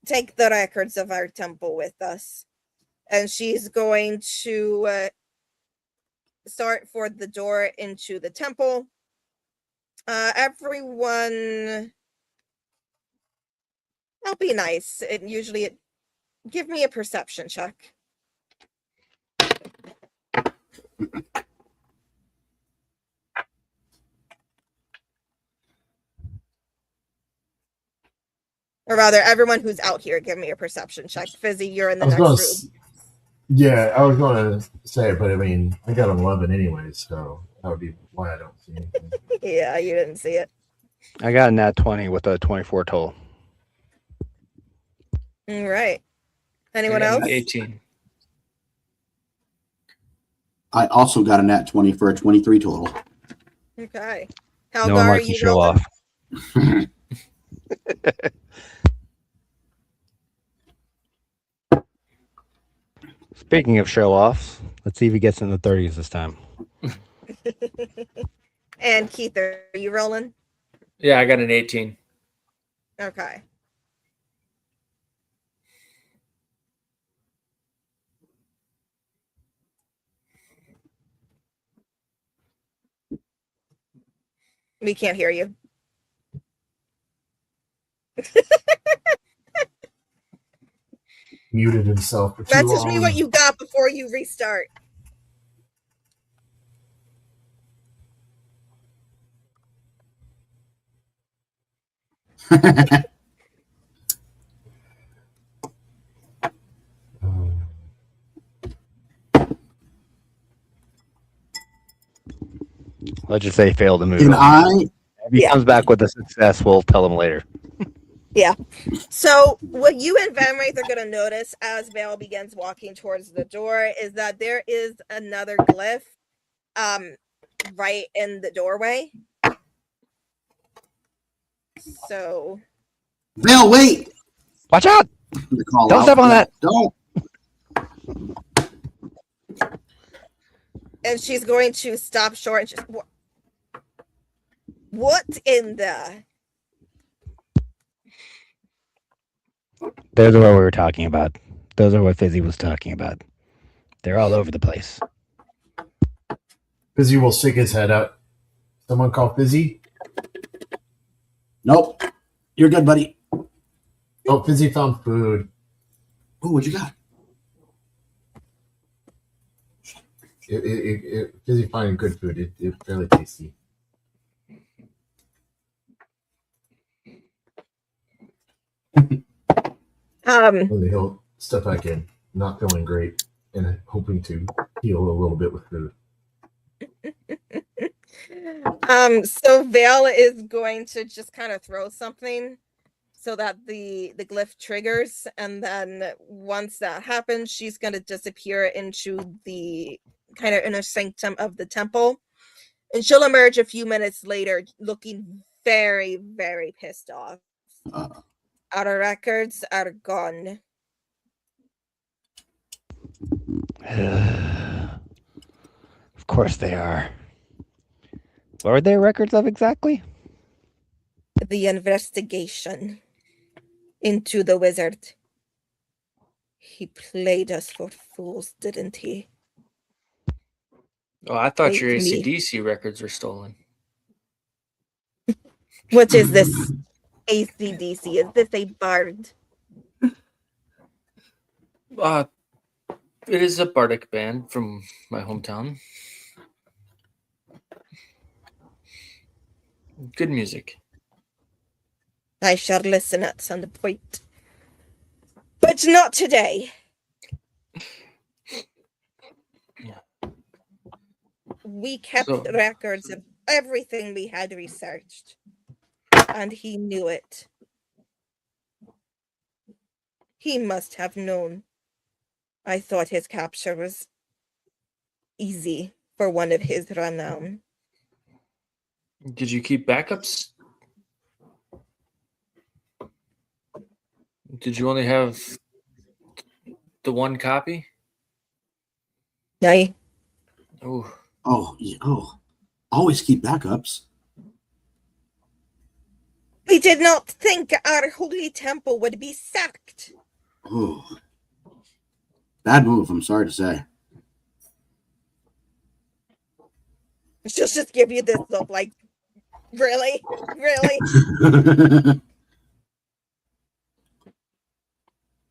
Speaker 1: take the records of our temple with us. And she's going to start for the door into the temple. Everyone, I'll be nice. Give me a perception check. Or rather, everyone who's out here, give me a perception check. Fizzy, you're in the next room.
Speaker 2: Yeah, I was going to say, but I mean, I got an 11 anyway, so that would be why I don't see anything.
Speaker 1: Yeah, you didn't see it.
Speaker 6: I got a nat 20 with a 24 total.
Speaker 1: All right.
Speaker 5: I
Speaker 1: Anyone
Speaker 5: got an
Speaker 1: else?
Speaker 5: 18.
Speaker 4: I also got a nat 20 for a 23 total.
Speaker 1: Okay.
Speaker 6: No one
Speaker 1: Helgar,
Speaker 6: likes to
Speaker 1: you
Speaker 6: show
Speaker 1: rolling?
Speaker 6: off. Speaking of show offs, let's see if he gets in the 30s this time.
Speaker 1: And Keith, are you rolling?
Speaker 5: Yeah, I got an 18.
Speaker 1: Okay. We can't hear you.
Speaker 2: Muted himself for too
Speaker 1: Message
Speaker 2: long.
Speaker 1: me what you got before you restart.
Speaker 6: Let's just say failed to move.
Speaker 4: Can
Speaker 6: on.
Speaker 4: I?
Speaker 6: If he
Speaker 1: Yeah.
Speaker 6: comes back with a success, we'll tell him later.
Speaker 1: So what you and Van Wraith are going to notice as Vale begins walking towards the door is that there is another glyph right in the doorway. So
Speaker 4: Bill, wait!
Speaker 6: Watch out!
Speaker 4: The call
Speaker 6: Don't
Speaker 4: out.
Speaker 6: step on that.
Speaker 4: Don't.
Speaker 1: and she's going to stop short and just what in the
Speaker 6: Those are what we were talking about. Those are what Fizzy was talking about. They're all over the place.
Speaker 2: Fizzy will stick his head out. Someone call Fizzy.
Speaker 4: Nope. You're good, buddy.
Speaker 2: Oh, Fizzy found food.
Speaker 4: Oh, what you got?
Speaker 2: Fizzy finding good food. It's fairly tasty. Only he'll step back in, not feeling great, and hoping to heal a little bit with food.
Speaker 1: So Vale is going to just kind of throw something so that the glyph triggers, and then once that happens, she's going to disappear into the kind of inner sanctum of the temple, and she'll emerge a few minutes later looking very, very pissed off. Our records are gone.
Speaker 6: Of course they are. What are their records of exactly?
Speaker 1: The investigation into the wizard. He played us for fools, didn't he?
Speaker 5: Oh, I thought your
Speaker 1: Wait, me.
Speaker 5: AC/DC records were stolen.
Speaker 1: What is this AC/DC? Is this a bard?
Speaker 5: It is a bardic band from my hometown. Good music.
Speaker 1: I shall listen at some point. But not today.
Speaker 5: Yeah.
Speaker 1: We kept
Speaker 5: So-
Speaker 1: records of everything we had researched. And he knew it. He must have known. I thought his capture was easy for one of his renown.
Speaker 5: Did you keep backups? Did you only have the one copy?
Speaker 1: Aye.
Speaker 5: Oh,
Speaker 4: Oh, yeah, oh. Always keep backups.
Speaker 1: We did not think our holy temple would be sacked.
Speaker 4: Oh, bad move. I'm sorry to say.
Speaker 1: She'll just give you this look like, really? Really?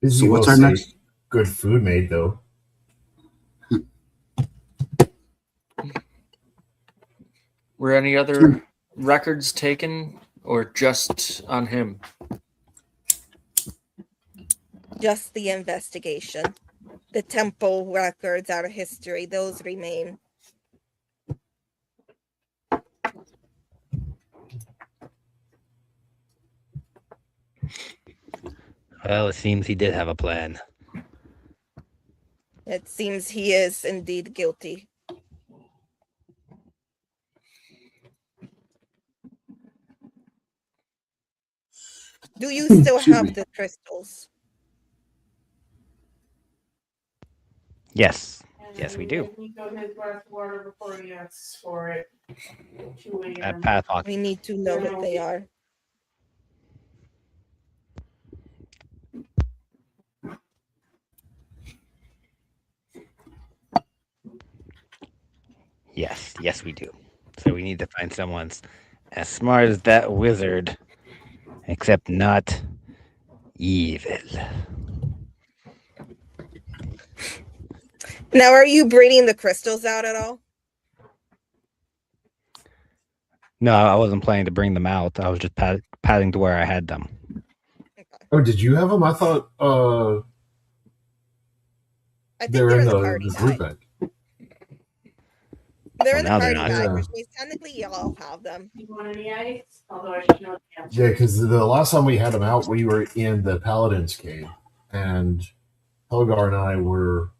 Speaker 2: Busy
Speaker 4: So what's
Speaker 2: will
Speaker 4: our
Speaker 2: say
Speaker 4: next?
Speaker 2: good food made though.
Speaker 5: Were any other records taken or just on him?
Speaker 1: Just the investigation. The temple records, our history, those remain.
Speaker 6: Well, it seems he did have a plan.
Speaker 1: It seems he is indeed guilty. Do you still
Speaker 4: Excuse
Speaker 1: have
Speaker 4: me.
Speaker 1: the crystals?
Speaker 6: Yes. Yes, we do.
Speaker 7: He got his glass of water before he asks for it. 2
Speaker 6: At
Speaker 7: a.m.
Speaker 6: Pathhawk.
Speaker 1: We need to know what they are.
Speaker 6: Yes, yes, we do. So we need to find someone as smart as that wizard, except not evil.
Speaker 1: Now, are you breeding the crystals out at all?
Speaker 6: No, I wasn't planning to bring them out. I was just padding to where I had them.
Speaker 2: Oh, did you have them? I thought
Speaker 1: I think
Speaker 2: they were
Speaker 1: they're
Speaker 2: in
Speaker 1: in the party
Speaker 2: the group
Speaker 1: guide.
Speaker 2: bank.
Speaker 1: They're
Speaker 6: Well,
Speaker 1: in the
Speaker 6: now they're
Speaker 1: party
Speaker 6: not.
Speaker 1: guide,
Speaker 2: Yeah.
Speaker 1: which means technically y'all have them.
Speaker 7: You want any ice? Although I should know the answer.
Speaker 2: Yeah, because the last time we had them out, we were in the Paladin's cave, and Helgar and I were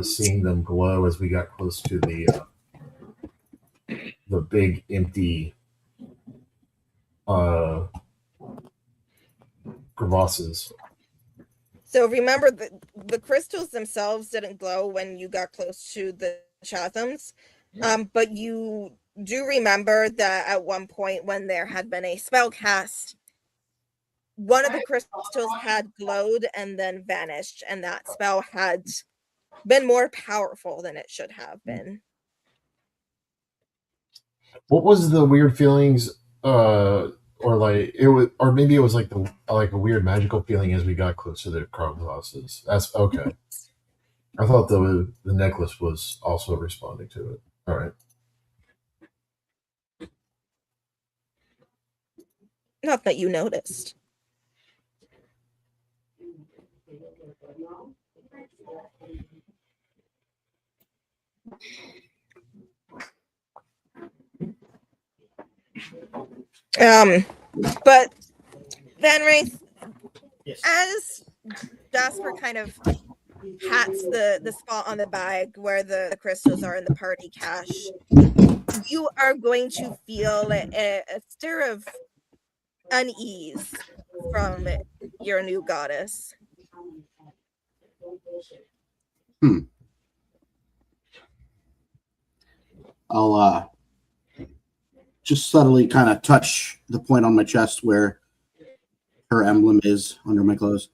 Speaker 2: seeing them glow as we got close to the big empty crevasses.
Speaker 1: So remember, the crystals themselves didn't glow when you got close to the chasms. But you do remember that at one point when there had been a spell cast, one of the crystals had glowed and then vanished, and that spell had been more powerful than it should have been.
Speaker 2: What was the weird feelings? Or like it was, or maybe it was like a weird magical feeling as we got close to the crevasses. That's okay. I thought the necklace was also responding to it. All right.
Speaker 1: Not that you noticed. But Van Wraith, as Jasper kind of pats the spot on the bag where the crystals are in the party cache, you are going to feel a stir of unease from your new goddess.
Speaker 4: I'll just subtly kind of touch the point on my chest where her emblem is under my clothes.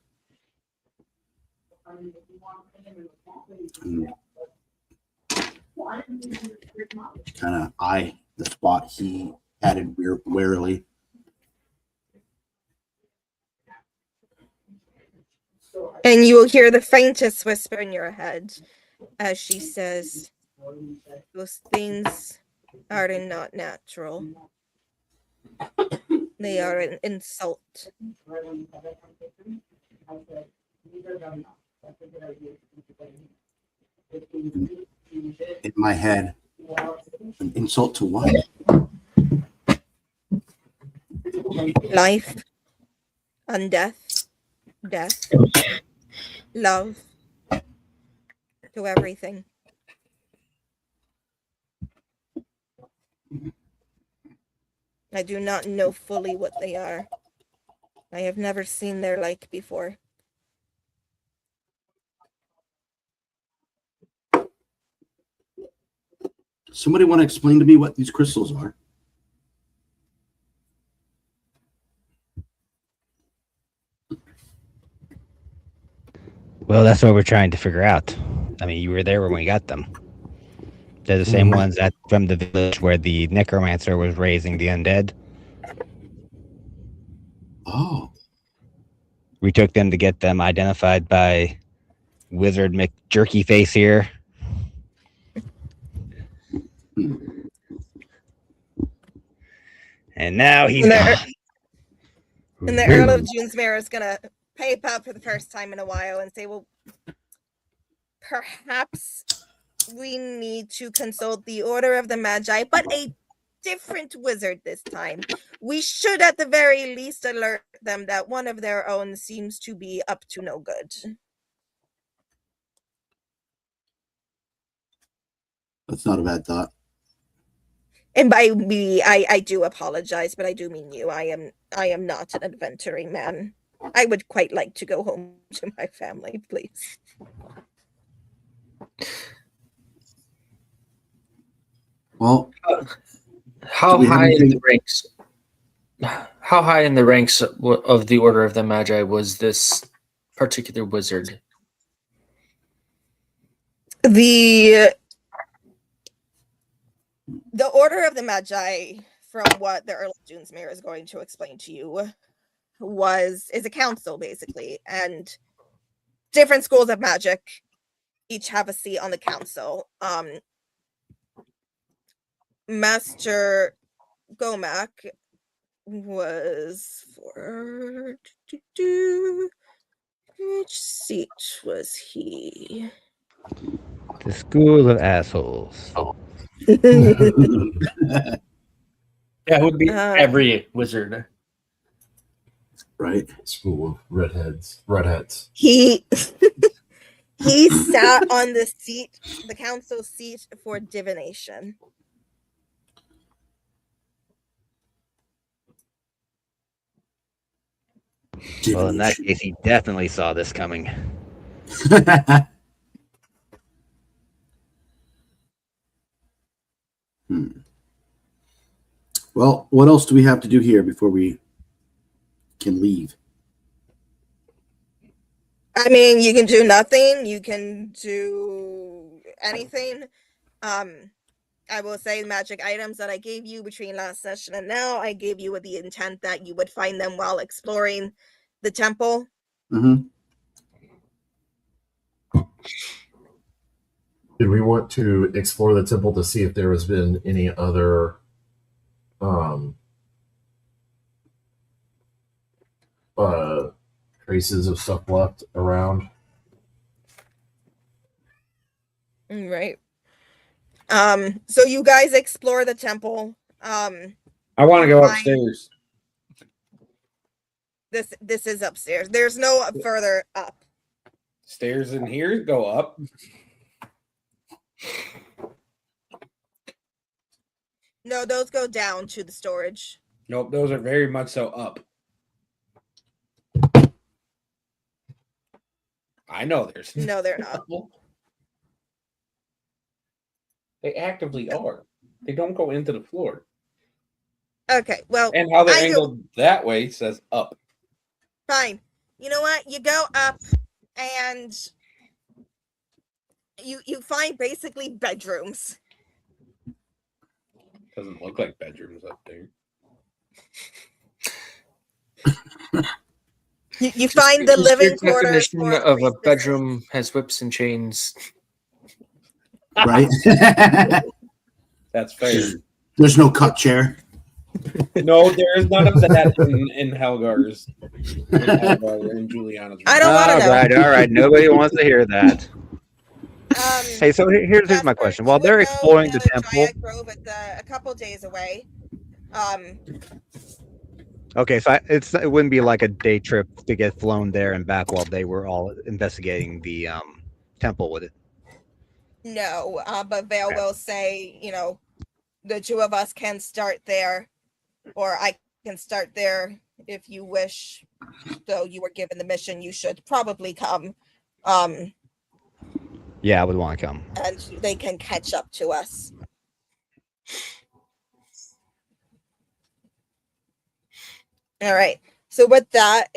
Speaker 4: And kind of eye the spot he added warily.
Speaker 1: And you will hear the faintest whisper in your head as she says, "Those things are not natural. They are an insult."
Speaker 4: In my head, an insult to what?
Speaker 1: Life and death, death, love, to everything. I do not know fully what they are. I have never seen their like before.
Speaker 4: Somebody want to explain to me what these crystals are?
Speaker 6: Well, that's what we're trying to figure out. I mean, you were there when we got them. They're the same ones that from the village where the necromancer was raising the undead.
Speaker 4: Oh,
Speaker 6: We took them to get them identified by Wizard McJerkyface here. And now he's
Speaker 1: And
Speaker 6: gone.
Speaker 1: And the Earl of Junesmere is gonna pipe up for the first time in a while and say, well, perhaps we need to consult the Order of the Magi, but a different wizard this time. We should at the very least alert them that one of their own seems to be up to no good.
Speaker 4: that's not a bad thought.
Speaker 1: And by me, I do apologize, but I do mean you. I am not an adventuring man. I would quite like to go home to my family, please.
Speaker 4: Well,
Speaker 5: How
Speaker 4: Do we have
Speaker 5: high in
Speaker 4: anything-
Speaker 5: the ranks? How high in the ranks of the Order of the Magi was this particular wizard?
Speaker 1: The Order of the Magi, from what the Earl of Junesmere is going to explain to you, is a council basically, and different schools of magic each have a seat on the council. Master Gomak was for which seat was he?
Speaker 6: The school of assholes.
Speaker 5: That would be
Speaker 1: every
Speaker 5: wizard.
Speaker 4: right.
Speaker 2: School of redheads.
Speaker 1: He he sat on the seat, the council seat for divination.
Speaker 6: Well, in that case, he definitely saw this coming.
Speaker 4: Well, what else do we have to do here before we can leave?
Speaker 1: I mean, you can do nothing. You can do anything. I will say magic items that I gave you between last session and now, I gave you with the intent that you would find them while exploring the temple.
Speaker 4: Mm-hmm.
Speaker 2: Did we want to explore the temple to see if there has been any other traces of stuff left around?
Speaker 1: Right. So you guys explore the temple.
Speaker 3: I want to go
Speaker 1: Fine.
Speaker 3: upstairs.
Speaker 1: This is upstairs. There's no further up.
Speaker 3: Stairs in here go up.
Speaker 1: No, those go down to the storage.
Speaker 3: Nope, those are very much so up. I know there's
Speaker 1: No, they're not.
Speaker 3: They actively are. They don't go into the floor.
Speaker 1: Okay, well,
Speaker 3: And how they're
Speaker 1: I do-
Speaker 3: angled that way says up.
Speaker 1: fine. You know what? You go up and you find basically bedrooms.
Speaker 3: Doesn't look like bedrooms up there.
Speaker 1: You find the
Speaker 5: Is
Speaker 1: living
Speaker 5: your
Speaker 1: quarters
Speaker 5: definition
Speaker 1: for
Speaker 5: of a
Speaker 1: priestesses.
Speaker 5: bedroom has whips and chains.
Speaker 4: Right.
Speaker 3: That's fair.
Speaker 4: There's no cut chair.
Speaker 3: No, there is none of that in Helgar's. In Helgar and Juliana's.
Speaker 1: I don't wanna know.
Speaker 6: All right. Nobody wants to hear that.
Speaker 1: Um,
Speaker 6: Hey, so here's my
Speaker 1: Jasper,
Speaker 6: question.
Speaker 1: you
Speaker 6: While
Speaker 1: would
Speaker 6: they're
Speaker 1: know
Speaker 6: exploring the
Speaker 1: that
Speaker 6: temple,
Speaker 1: Giant Grove is a couple days away.
Speaker 6: okay, so it wouldn't be like a day trip to get flown there and back while they were all investigating the temple, would it?
Speaker 1: No, but Vale
Speaker 6: Okay.
Speaker 1: will say, the two of us can start there, or I can start there if you wish. Though you were given the mission, you should probably come.
Speaker 6: Yeah, I would want to come.
Speaker 1: And they can catch up to us. All right. So with that,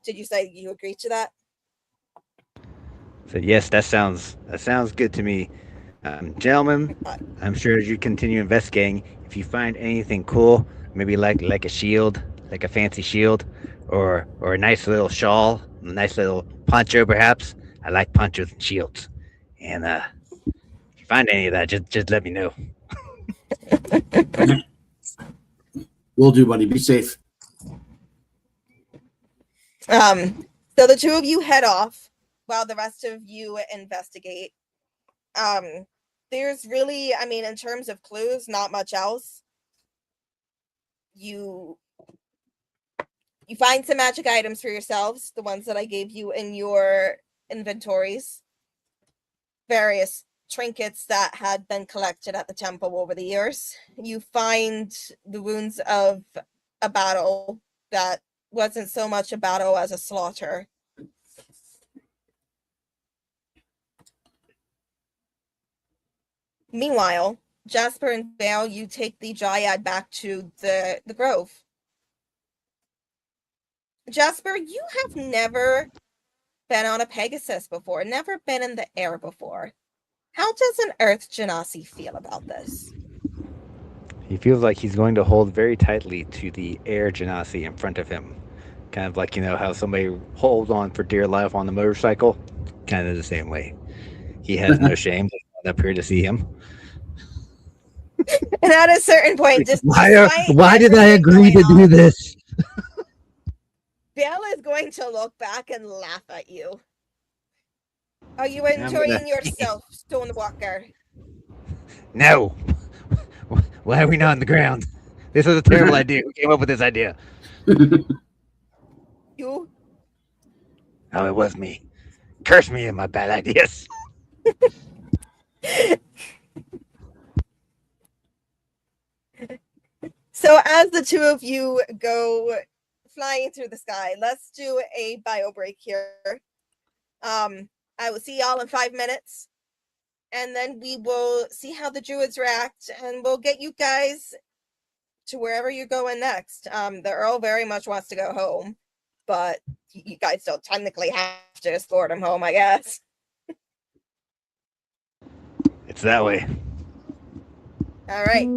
Speaker 1: did you say you agree to that?
Speaker 6: So yes, that sounds good to me. Gentlemen,
Speaker 1: Uh,
Speaker 6: I'm sure as you continue investigating, if you find anything cool, maybe like a shield, like a fancy shield, or a nice little shawl, a nice little poncho, perhaps. I like ponchos and shields. And if you find any of that, just let me know.
Speaker 4: Will do, buddy. Be safe.
Speaker 1: So the two of you head off while the rest of you investigate. There's really, I mean, in terms of clues, not much else. You find some magic items for yourselves, the ones that I gave you in your inventories. Various trinkets that had been collected at the temple over the years. You find the wounds of a battle that wasn't so much a battle as a slaughter. Meanwhile, Jasper and Vale, you take the Dryad back to the grove. Jasper, you have never been on a Pegasus before, never been in the air before. How does an Earth Genasi feel about this?
Speaker 6: He feels like he's going to hold very tightly to the air genasi in front of him. Kind of like, how somebody holds on for dear life on the motorcycle. Kind of the same way. He has no shame. Up here to see him.
Speaker 1: And at a certain point, just
Speaker 6: Why
Speaker 1: despite
Speaker 6: did I
Speaker 1: everything
Speaker 6: agree to
Speaker 1: going
Speaker 6: do
Speaker 1: on,
Speaker 6: this?
Speaker 1: Vale is going to look back and laugh at you. Are you
Speaker 6: I'm gonna-
Speaker 1: enjoying yourself, Stonewalker?
Speaker 6: No. Why are we not on the ground? This was a terrible idea. Who came up with this idea?
Speaker 1: You?
Speaker 6: Oh, it was me. Curse me and my bad ideas.
Speaker 1: So as the two of you go flying through the sky, let's do a bio break here. I will see y'all in 5 minutes, and then we will see how the druids react, and we'll get you guys to wherever you're going next. The Earl very much wants to go home, but you guys don't technically have to escort him home, I guess.
Speaker 6: It's that way.
Speaker 1: All right.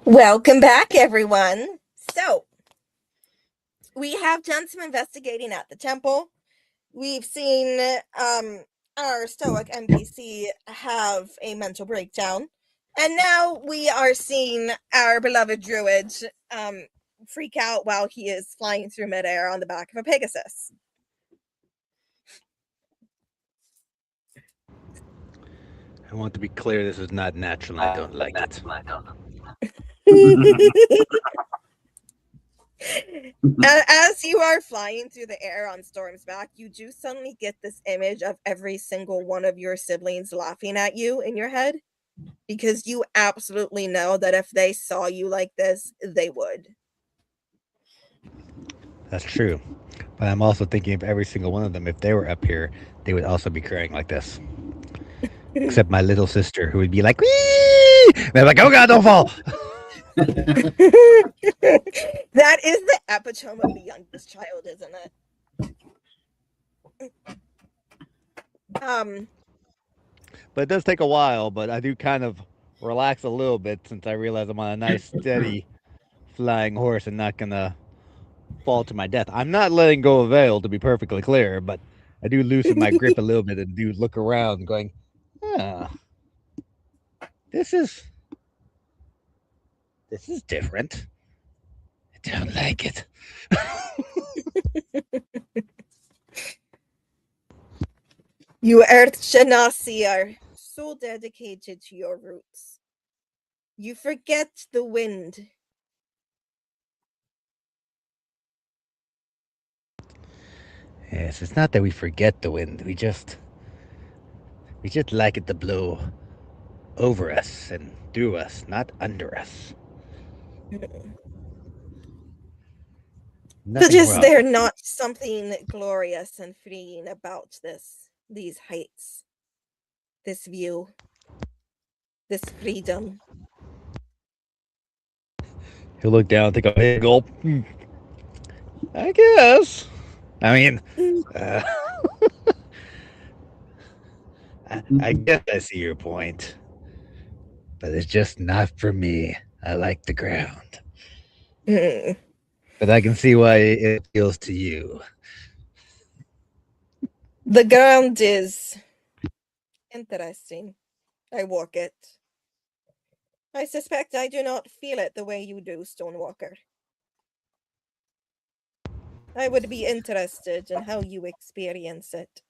Speaker 1: Welcome back, everyone. So, we have done some investigating at the temple. We've seen our stoic NPC have a mental breakdown. And now we are seeing our beloved druid freak out while he is flying through midair on the back of a Pegasus.
Speaker 6: I want to be clear, this is not natural. I don't like it.
Speaker 1: As you are flying through the air on Storm's back, you do suddenly get this image of every single one of your siblings laughing at you in your head, because you absolutely know that if they saw you like this, they would.
Speaker 6: That's true. But I'm also thinking of every single one of them. If they were up here, they would also be crying like this. Except my little sister, who would be like, "Wee!" And they're like, "Oh God, don't fall!"
Speaker 1: That is the epitome of the youngest child, isn't it?
Speaker 6: But it does take a while. But I do kind of relax a little bit since I realize I'm on a nice, steady flying horse and not gonna fall to my death. I'm not letting go of Vale, to be perfectly clear, but I do loosen my grip a little bit and do look around, going, this is different. I don't like it.
Speaker 1: You Earth Genasi are so dedicated to your roots. You forget the wind.
Speaker 6: Yes, it's not that we forget the wind. We just like it to blow over us and through us, not under us.
Speaker 1: But
Speaker 6: Nothing
Speaker 1: is
Speaker 6: wrong.
Speaker 1: there not something glorious and freeing about these heights, this view, this freedom?
Speaker 6: He'll look down, take a big gulp. I guess. I mean, I guess I see your point, but it's just not for me. I like the ground, but I can see why it appeals to you.
Speaker 1: The ground is interesting. I walk it. I suspect I do not feel it the way you do, Stonewalker. I would be interested in how you experience it.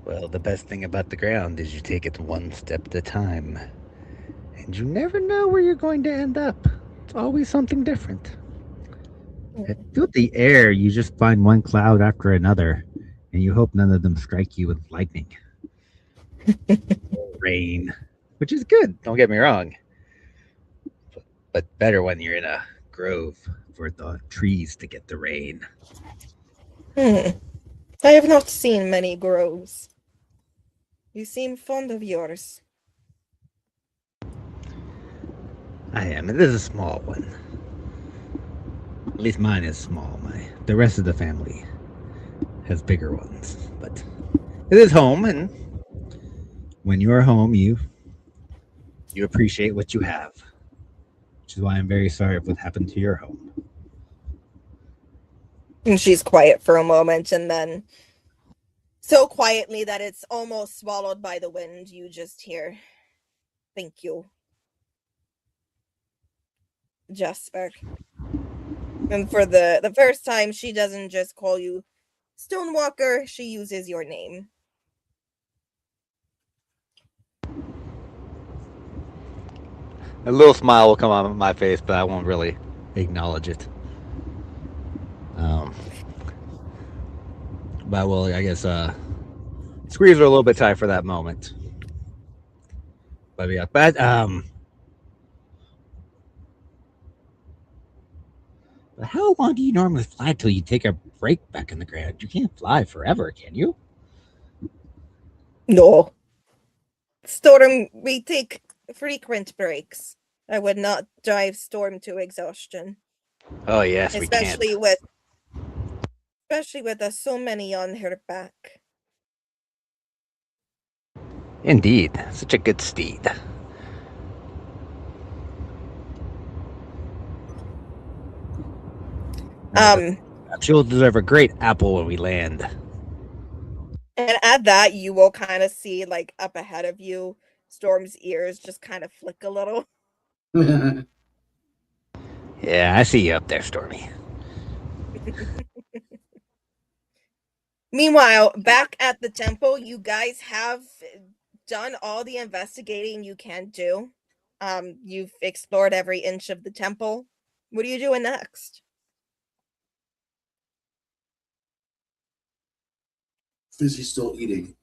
Speaker 6: Well, the best thing about the ground is you take it one step at a time, and you never know where you're going to end up. It's always something different. Feel the air, you just find one cloud after another, and you hope none of them strike you with lightning. Rain, which is good, don't get me wrong. But better when you're in a grove for the trees to get the rain.
Speaker 1: I have not seen many groves. You seem fond of yours.
Speaker 6: I am. It is a small one. At least mine is small. The rest of the family has bigger ones. But it is home, and when you're home, you appreciate what you have. Which is why I'm very sorry for what happened to your home.
Speaker 1: And she's quiet for a moment, and then so quietly that it's almost swallowed by the wind, you just hear, "Thank you, Jasper." And for the first time, she doesn't just call you Stonewalker, she uses your name.
Speaker 6: A little smile will come on my face, but I won't really acknowledge it. But I will, I guess, squeeze her a little bit tight for that moment. But yeah, how long do you normally fly till you take a break back in the ground? You can't fly forever, can you?
Speaker 1: No. Storm, we take frequent breaks. I would not drive Storm to exhaustion.
Speaker 6: Oh yes,
Speaker 1: especially
Speaker 6: we can.
Speaker 1: Especially with so many on her back.
Speaker 6: Indeed, such a good steed. She'll deserve a great apple when we land.
Speaker 1: And at that, you will kind of see, like, up ahead of you, Storm's ears just kind of flick a little.
Speaker 6: Yeah, I see you up there, Stormy.
Speaker 1: Meanwhile, back at the temple, you guys have done all the investigating you can do. You've explored every inch of the temple. What are you doing next?
Speaker 4: Is he still eating?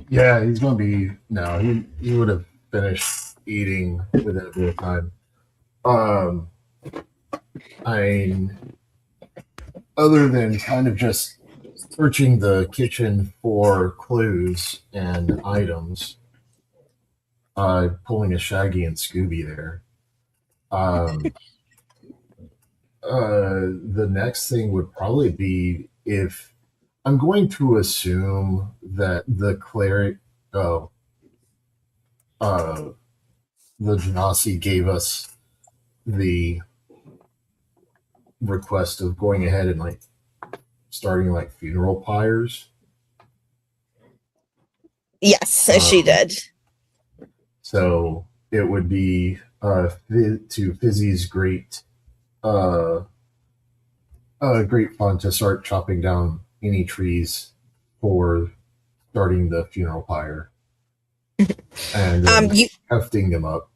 Speaker 2: Yeah, he's gonna be no. He would have finished eating within a bit of time. I mean, other than kind of just searching the kitchen for clues and items, pulling a Shaggy and Scooby there. The next thing would probably be if I'm going to assume that the cleric, the Genasi gave us the request of going ahead and like starting like funeral pyres.
Speaker 1: Yes, she did.
Speaker 2: So it would be to Fizzy's great great fun to start chopping down any trees for starting the funeral pyre and then hefting them up.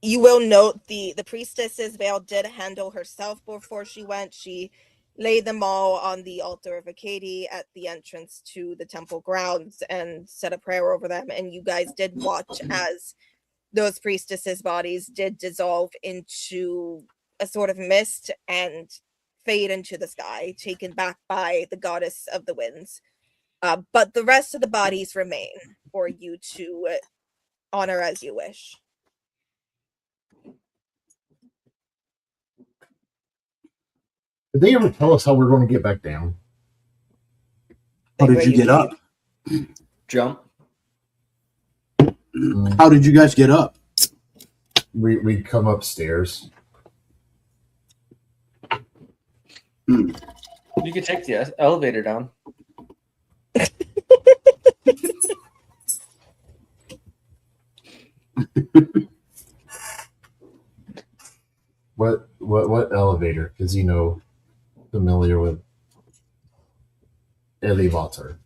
Speaker 1: You will note the priestess's veil did handle herself before she went. She laid them all on the altar of Acadie at the entrance to the temple grounds and said a prayer over them. And you guys did watch as those priestesses' bodies did dissolve into a sort of mist and fade into the sky, taken back by the goddess of the winds. But the rest of the bodies remain for you to honor as you wish.
Speaker 2: Did they ever tell us how we're going to get back down?
Speaker 4: How did you get up?
Speaker 5: Jump.
Speaker 4: How did you guys get up?
Speaker 2: We come upstairs.
Speaker 5: You could take the elevator down.
Speaker 2: What elevator? Because familiar with elevator.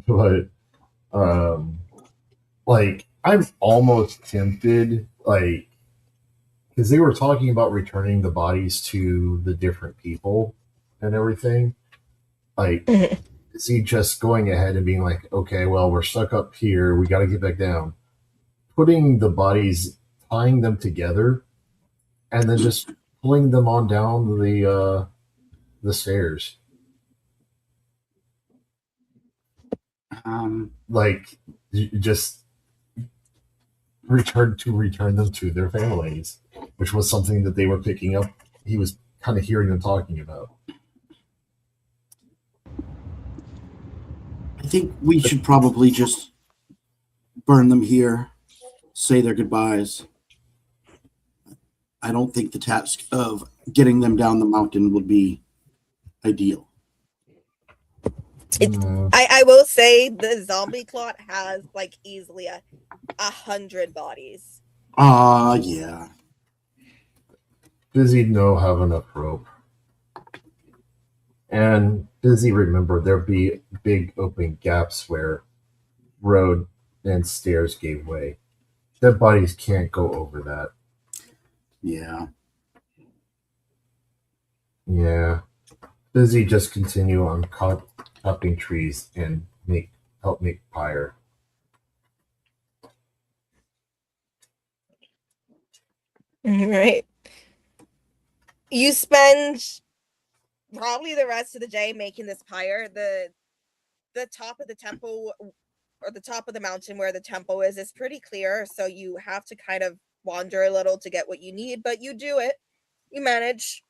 Speaker 2: But like I'm almost tempted, like, because they were talking about returning the bodies to the different people and everything. Like, is he just going ahead and being like, okay, well, we're stuck up here, we got to get back down, putting the bodies, tying them together, and then just pulling them on down the stairs, like just return them to their families, which was something that they were picking up. He was kind of hearing them talking about.
Speaker 4: I think we should probably just burn them here, say their goodbyes. I don't think the task of getting them down the mountain would be ideal.
Speaker 1: I will say the zombie clot has like easily 100 bodies.
Speaker 4: Yeah.
Speaker 2: Does he have enough rope? And does he remember there'd be big open gaps where road and stairs gave way? Dead bodies can't go over that.
Speaker 4: Yeah.
Speaker 2: Yeah. Does he just continue on chopping trees and help make pyre?
Speaker 1: Right. You spend probably the rest of the day making this pyre. The top of the temple, or the top of the mountain where the temple is pretty clear, so you have to kind of wander a little to get what you need, but you do it. You manage.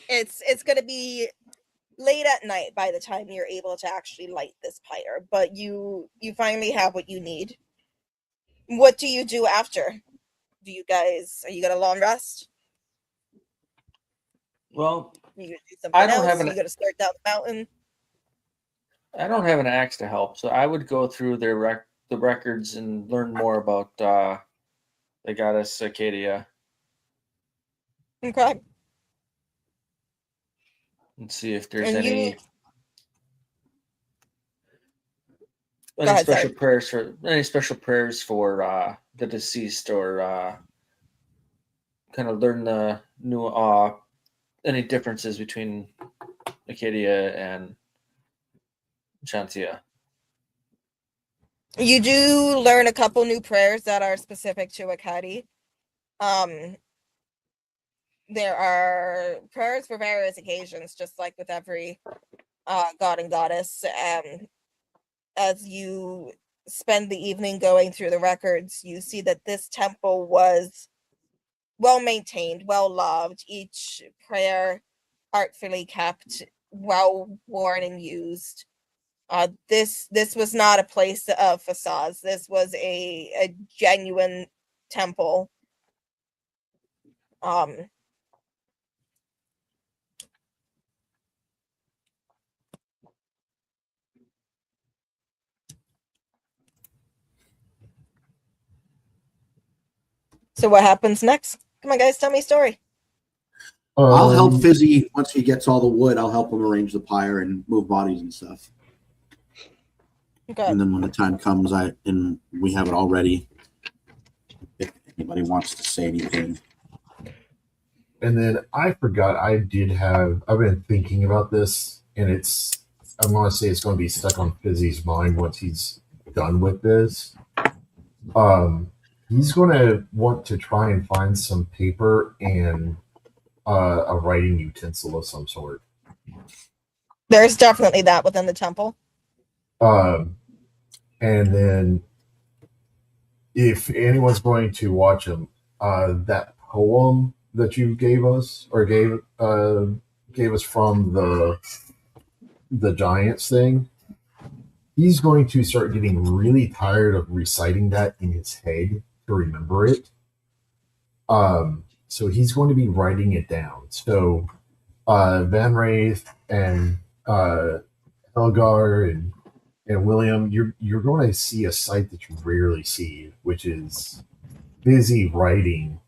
Speaker 1: It's gonna be late at night by the time you're able to actually light this pyre, but you finally have what you need. What do you do after? Are you gonna long rest?
Speaker 5: Well,
Speaker 1: You gonna do something
Speaker 5: I don't
Speaker 1: else?
Speaker 5: have
Speaker 1: You gonna start down the mountain?
Speaker 5: I don't have an axe to help, so I would go through the records and learn more about the goddess Acadia
Speaker 1: Okay.
Speaker 5: and see if there's
Speaker 1: And
Speaker 5: any
Speaker 1: ahead,
Speaker 5: special
Speaker 1: sorry.
Speaker 5: prayers for the deceased, or kind of learn the new any differences between Acadia and Shantia.
Speaker 1: You do learn a couple new prayers that are specific to Akadi. There are prayers for various occasions, just like with every god and goddess. As you spend the evening going through the records, you see that this temple was well maintained, well loved. Each prayer artfully kept, well worn and used. This was not a place of facades. This was a genuine temple. So what happens next? Come on, guys, tell me a story.
Speaker 4: I'll help Fizzy once he gets all the wood. I'll help him arrange the pyre and move bodies and stuff.
Speaker 1: Okay.
Speaker 4: And then when the time comes, we have it all ready. If anybody wants to say anything.
Speaker 2: And then I forgot I've been thinking about this, and I want to say it's going to be stuck on Fizzy's mind once he's done with this. He's going to want to try and find some paper and a writing utensil of some sort.
Speaker 1: There's definitely that within the temple.
Speaker 2: And then if anyone's going to watch him, that poem that you gave us or gave us from the Giants thing, he's going to start getting really tired of reciting that in his head to remember it. So he's going to be writing it down. So Van Wraith and Elgar and William, you're going to see a sight that you rarely see, which is busy writing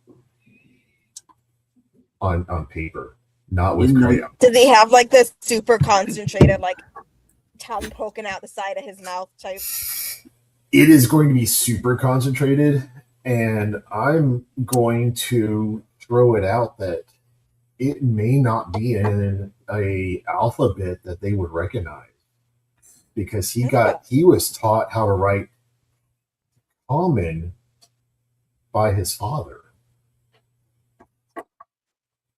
Speaker 2: on paper, not with crayon.
Speaker 1: Does he have like this super concentrated, like tongue poking out the side of his mouth type?
Speaker 2: It is going to be super concentrated, and I'm going to throw it out that it may not be in a alphabet that they would recognize, because he was taught how to write common by his father.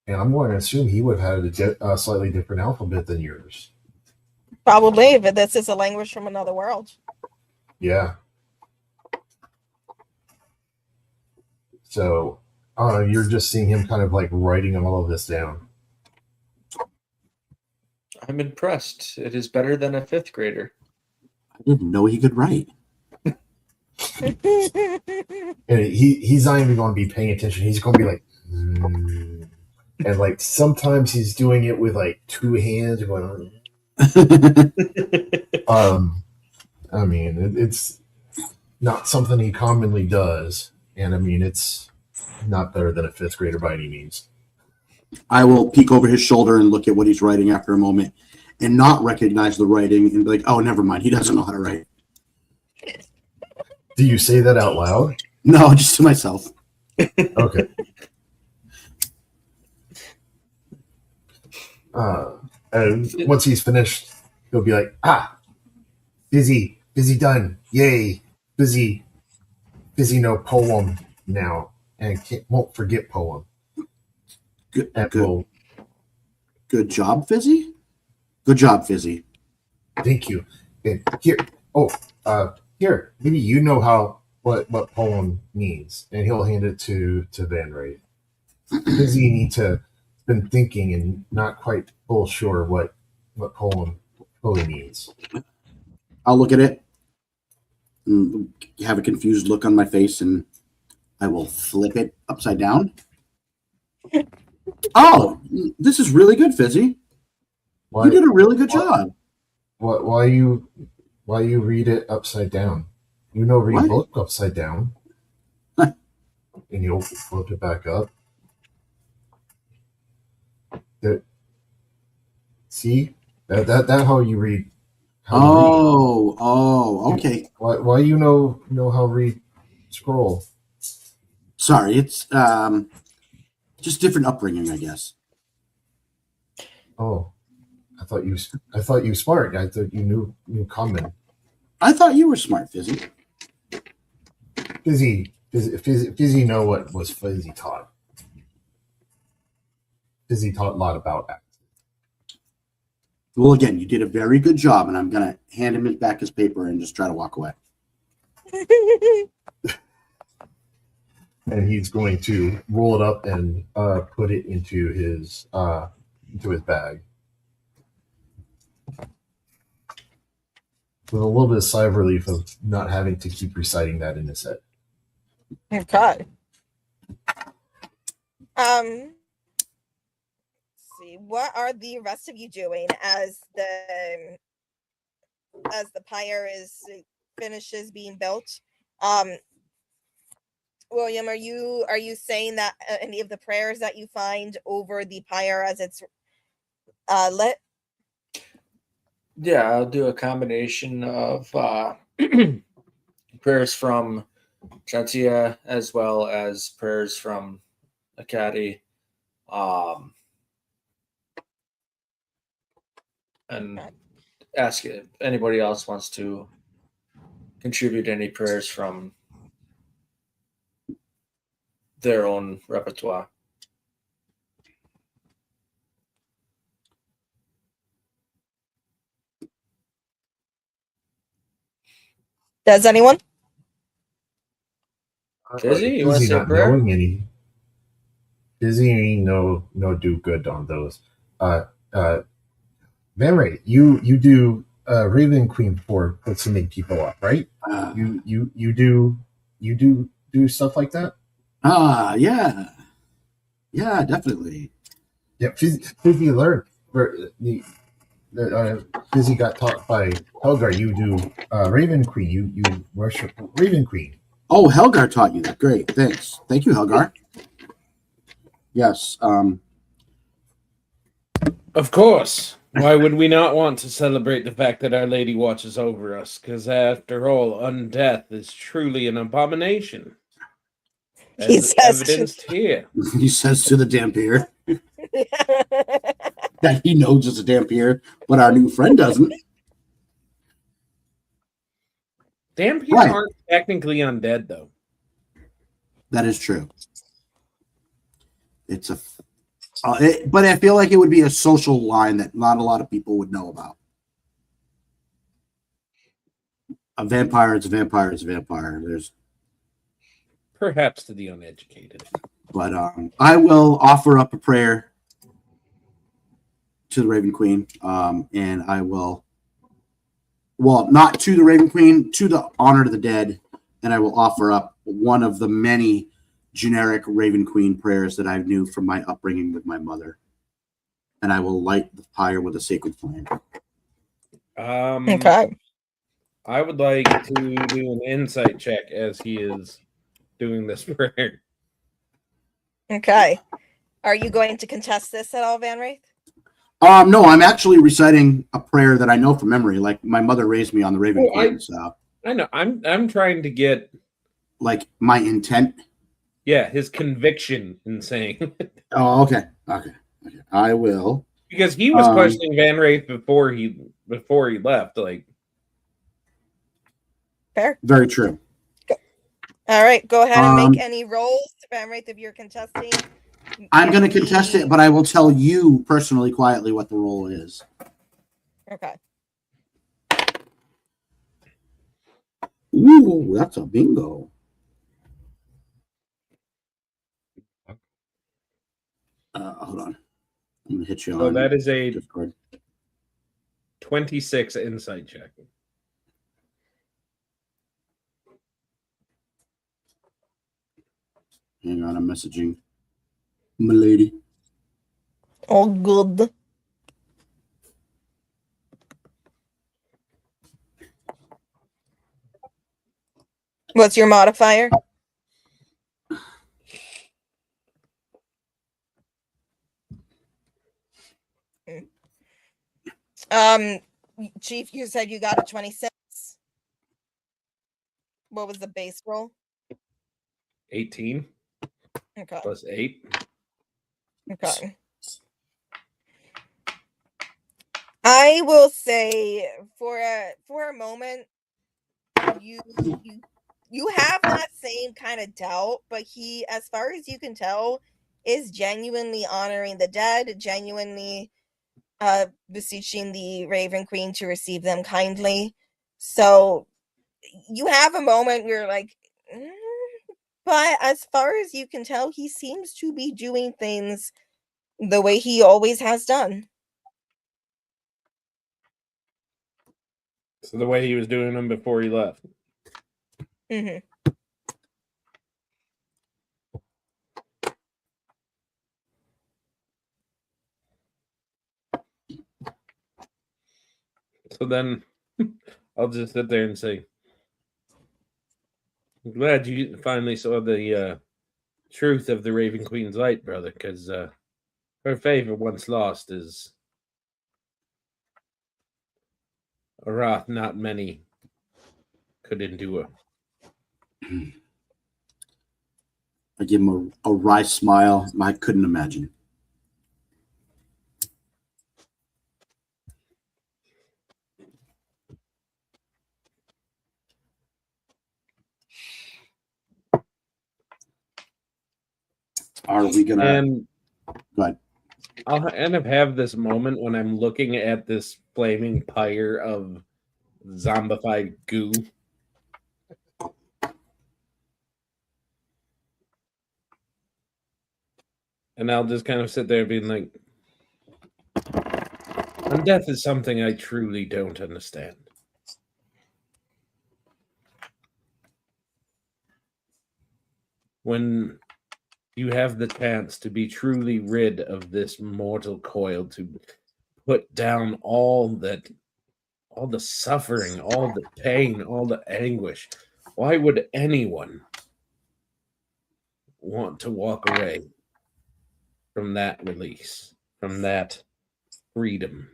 Speaker 2: And I'm going to assume he would have had a slightly different alphabet than yours.
Speaker 1: Probably, but this is a language from another world.
Speaker 2: Yeah. So you're just seeing him kind of like writing all of this down.
Speaker 5: I'm impressed. It is better than a 5th grader.
Speaker 4: I didn't know he could write.
Speaker 2: And he's not even going to be paying attention. He's going to be like, and like sometimes he's doing it with like 2 hands going. I mean, it's not something he commonly does, and I mean, it's not better than a 5th grader by any means.
Speaker 4: I will peek over his shoulder and look at what he's writing after a moment, and not recognize the writing, and be like, "Oh, never mind. He doesn't know how to write."
Speaker 2: Do you say that out loud?
Speaker 4: No, just to myself.
Speaker 2: Okay. And once he's finished, he'll be like, busy done. Yay. Busy no poem now. And won't forget poem.
Speaker 4: Good job, Fizzy. Good job, Fizzy.
Speaker 2: Thank you. And here here, maybe you know what poem means, and he'll hand it to Van Ray. Because you need to been thinking and not quite full sure what poem fully means.
Speaker 4: I'll look at it and have a confused look on my face, and I will flip it upside down. Oh, this is really good, Fizzy.
Speaker 2: Why
Speaker 4: You did a really good job.
Speaker 2: why you read it upside down? You know, read
Speaker 4: What?
Speaker 2: book upside down,
Speaker 4: Huh.
Speaker 2: and you'll flip it back up. See that how you read. How you read.
Speaker 4: Okay.
Speaker 2: Why you know how to read scroll?
Speaker 4: Sorry, it's just different upbringing, I guess.
Speaker 2: Oh, I thought you smart. I thought you knew common.
Speaker 4: I thought you were smart, Fizzy.
Speaker 2: Fizzy know what was Fizzy taught. Fizzy taught a lot about that.
Speaker 4: Well, again, you did a very good job, and I'm gonna hand him back his paper and just try to walk away.
Speaker 2: And he's going to roll it up and put it into his bag. With a little bit of sigh of relief of not having to keep reciting that in his head.
Speaker 1: Okay. Let's see. What are the rest of you doing as the pyre finishes being built? William, are you saying that any of the prayers that you find over the pyre as it's lit?
Speaker 5: Yeah, I'll do a combination of prayers from Shantia as well as prayers from Akadi. And ask if anybody else wants to contribute any prayers from their own repertoire.
Speaker 1: Does anyone?
Speaker 5: Fizzy, you wanna
Speaker 2: Fizzy
Speaker 5: say a
Speaker 2: not
Speaker 5: prayer?
Speaker 2: knowing any. Fizzy no do good on those. Van Ray, you do Raven Queen for sending people up, right? You do stuff like that.
Speaker 4: Yeah, definitely.
Speaker 2: Yeah, Fizzy learned. Fizzy got taught by Helgar. You do Raven Queen. You worship Raven Queen.
Speaker 4: Oh, Helgar taught you that. Great, thanks. Thank you, Helgar. Yes.
Speaker 3: Of course. Why would we not want to celebrate the fact that Our Lady watches over us? Because after all, undeath is truly an abomination.
Speaker 1: He
Speaker 3: As
Speaker 1: says
Speaker 3: evidenced here.
Speaker 4: He says to the Dampier that he knows it's a Dampier, but our new friend doesn't.
Speaker 3: Dampier
Speaker 4: Right.
Speaker 3: aren't technically undead, though.
Speaker 4: That is true. It's but I feel like it would be a social line that not a lot of people would know about. A vampire, it's a vampire, it's a vampire.
Speaker 3: Perhaps to the uneducated.
Speaker 4: But I will offer up a prayer to the Raven Queen, and I will, well, not to the Raven Queen, to the honor to the dead, and I will offer up one of the many generic Raven Queen prayers that I knew from my upbringing with my mother, and I will light the pyre with a sacred flame.
Speaker 1: Okay.
Speaker 3: I would like to do an insight check as he is doing this prayer.
Speaker 1: Okay. Are you going to contest this at all, Van Wraith?
Speaker 4: No, I'm actually reciting a prayer that I know from memory. Like my mother raised me on the Raven Queen, so
Speaker 3: I know. I'm trying to get
Speaker 4: like my intent.
Speaker 3: Yeah, his conviction in saying.
Speaker 4: Oh, okay. I will.
Speaker 3: Because he was questioning Van Wraith before he left. Like,
Speaker 1: fair.
Speaker 4: Very true.
Speaker 1: All right, go ahead and make any rolls, Van Wraith, if you're contesting.
Speaker 4: I'm going to contest it, but I will tell you personally, quietly, what the role is.
Speaker 1: Okay.
Speaker 4: Ooh, that's a bingo. Hold on. I'm gonna hit you
Speaker 3: So
Speaker 4: on
Speaker 3: that is a
Speaker 4: Discord.
Speaker 3: 26 insight check.
Speaker 4: Hang on, I'm messaging Milady.
Speaker 1: Oh, good. What's your modifier? Chief, you said you got a 26. What was the base roll?
Speaker 3: 18
Speaker 1: Okay.
Speaker 3: plus 8.
Speaker 1: Okay. I will say for a moment, you you have that same kind of doubt, but he, as far as you can tell, is genuinely honoring the dead, genuinely beseeching the Raven Queen to receive them kindly. So you have a moment where you're like, "Mm," but as far as you can tell, he seems to be doing things the way he always has done.
Speaker 3: So the way he was doing them before he left.
Speaker 1: Hmm.
Speaker 3: So then I'll just sit there and say, I'm glad you finally saw the truth of the Raven Queen's light, brother, because her favor once lost is a wrath not many could endure.
Speaker 4: I give him a wry smile. I couldn't imagine. Are we gonna?
Speaker 3: And
Speaker 4: Go ahead.
Speaker 3: I'll end up have this moment when I'm looking at this flaming pyre of zombified goo. And I'll just kind of sit there being like, undeath is something I truly don't understand. When you have the chance to be truly rid of this mortal coil, to put down all the suffering, all the pain, all the anguish, why would anyone want to walk away from that release, from that freedom?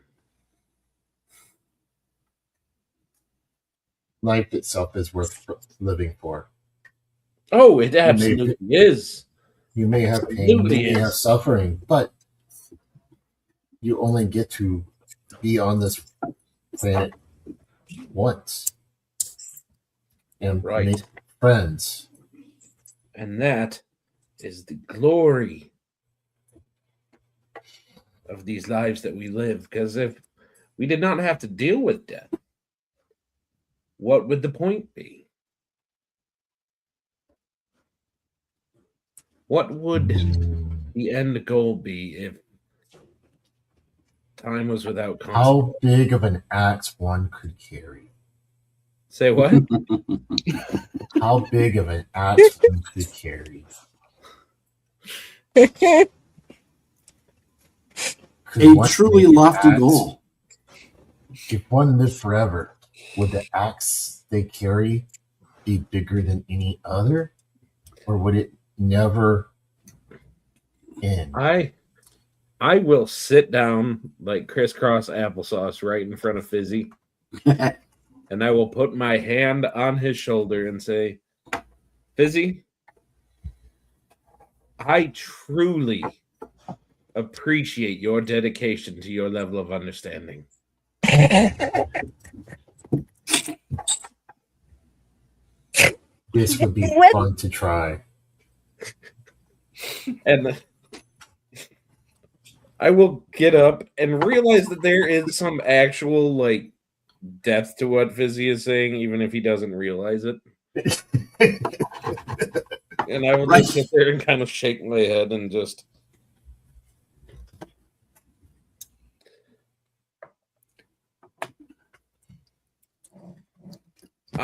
Speaker 2: Life itself is worth living for.
Speaker 3: Oh, it absolutely is.
Speaker 2: You may have pain,
Speaker 3: Absolutely
Speaker 2: you may have
Speaker 3: is.
Speaker 2: suffering, but you only get to be on this planet once and
Speaker 3: Right.
Speaker 2: make friends.
Speaker 3: And that is the glory of these lives that we live. Because if we did not have to deal with death, what would the point be? What would the end goal be if time was without consequence?
Speaker 2: How big of an axe one could carry?
Speaker 3: Say what?
Speaker 2: How big of an axe one could carry? Could
Speaker 4: A
Speaker 2: one
Speaker 4: truly
Speaker 2: make an
Speaker 4: lofty
Speaker 2: axe?
Speaker 4: goal.
Speaker 2: If one lived forever, would the axe they carry be bigger than any other? Or would it never end?
Speaker 3: I will sit down like crisscross applesauce right in front of Fizzy, and I will put my hand on his shoulder and say, Fizzy, I truly appreciate your dedication to your level of understanding.
Speaker 2: This would be fun to try.
Speaker 3: And I will get up and realize that there is some actual like depth to what Fizzy is saying, even if he doesn't realize it. And I will
Speaker 4: Right.
Speaker 3: just sit there and kind of shake my head and just.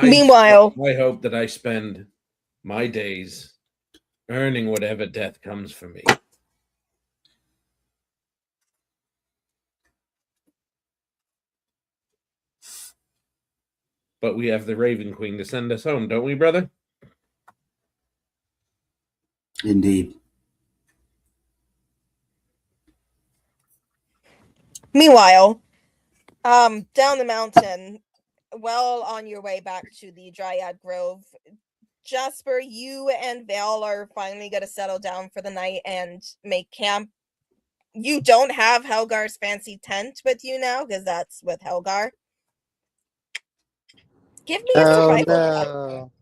Speaker 1: Meanwhile-
Speaker 3: I hope that I spend my days earning whatever death comes for me. But we have the Raven Queen to send us home, don't we, brother?
Speaker 4: Indeed.
Speaker 1: Meanwhile, down the mountain, well on your way back to the Dryad Grove, Jasper, you and Vale are finally going to settle down for the night and make camp. You don't have Helgar's fancy tent with you now because that's with Helgar. Give me a
Speaker 8: Oh
Speaker 1: survival check.
Speaker 8: no!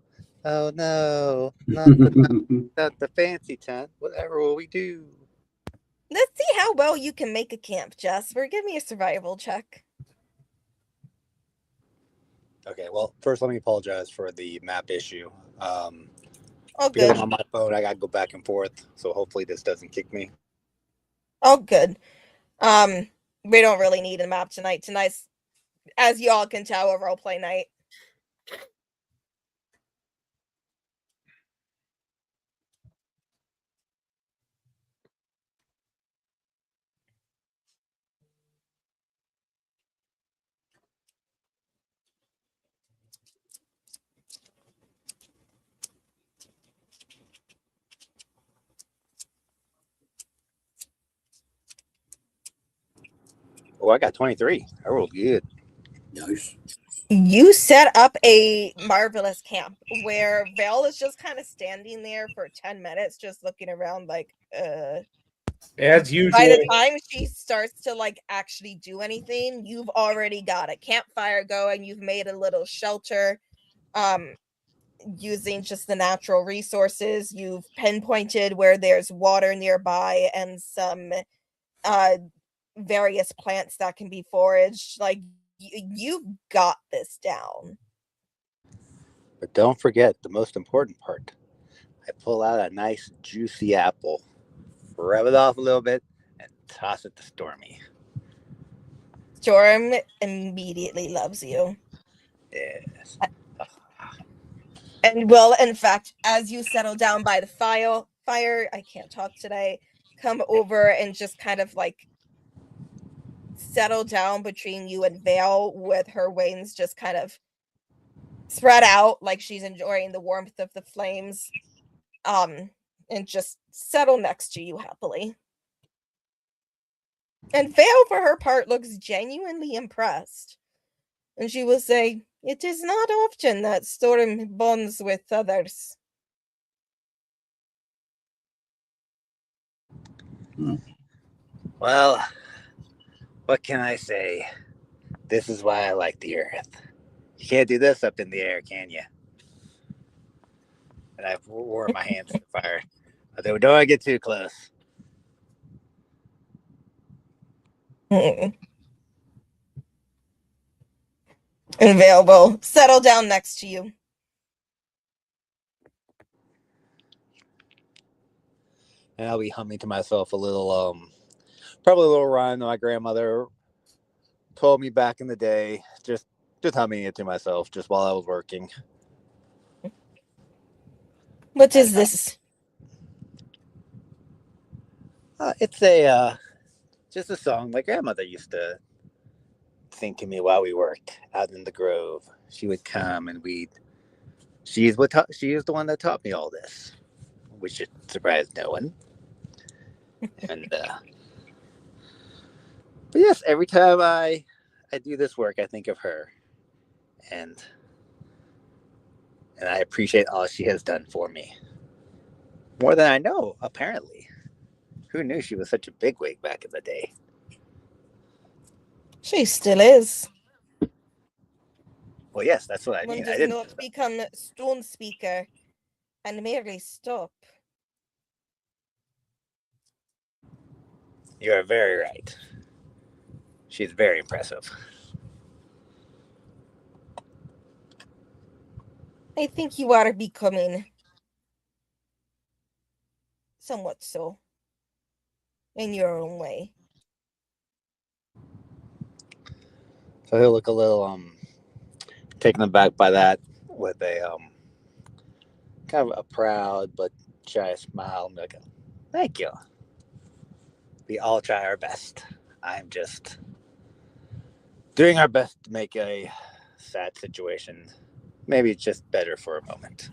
Speaker 8: Oh no! Not the fancy tent. Whatever will we do?
Speaker 1: Let's see how well you can make a camp, Jasper. Give me a survival check.
Speaker 8: Okay, well, first let me apologize for the map issue.
Speaker 1: Oh,
Speaker 8: Because
Speaker 1: good.
Speaker 8: I'm on my phone, I gotta go back and forth. So hopefully this doesn't kick me.
Speaker 1: Oh, good. We don't really need a map tonight. Tonight's, as you all can tell, a roleplay night.
Speaker 8: Oh, I got 23. I rolled good.
Speaker 4: Nice.
Speaker 1: You set up a marvelous camp where Vale is just kind of standing there for 10 minutes, just looking around like,
Speaker 3: As usual.
Speaker 1: By the time she starts to like actually do anything, you've already got a campfire going. You've made a little shelter, using just the natural resources. You've pinpointed where there's water nearby and some various plants that can be foraged. Like you've got this down.
Speaker 8: But don't forget the most important part. I pull out a nice juicy apple, rub it off a little bit, and toss it to Stormy.
Speaker 1: Storm immediately loves you.
Speaker 8: Yes.
Speaker 1: And will, in fact, as you settle down by the fire, I can't talk today, come over and just kind of like settle down between you and Vale with her wings just kind of spread out like she's enjoying the warmth of the flames, and just settle next to you happily. And Vale, for her part, looks genuinely impressed. And she will say, "It is not often that Storm bonds with others."
Speaker 8: Well, what can I say? This is why I like the earth. You can't do this up in the air, can you? And I warm my hands to the fire. But don't want to get too close.
Speaker 1: And Vale will settle down next to you.
Speaker 8: And I'll be humming to myself a little, probably a little rhyme that my grandmother told me back in the day. Just humming it to myself just while I was working.
Speaker 1: What is this?
Speaker 8: It's a just a song my grandmother used to sing to me while we worked out in the grove. She would come and she is the one that taught me all this, which should surprise no one. And but yes, every time I do this work, I think of her, and I appreciate all she has done for me. More than I know, apparently. Who knew she was such a bigwig back in the day?
Speaker 1: She still is.
Speaker 8: Well, yes, that's what I
Speaker 1: One
Speaker 8: mean.
Speaker 1: does not become stone speaker and merely stop.
Speaker 8: You are very right. She's very impressive.
Speaker 1: I think you are becoming somewhat so in your own way.
Speaker 8: So he'll look a little taken aback by that, with a kind of a proud but shy smile, and be like, "Thank you. We all try our best. I'm just doing our best to make a sad situation maybe just better for a moment."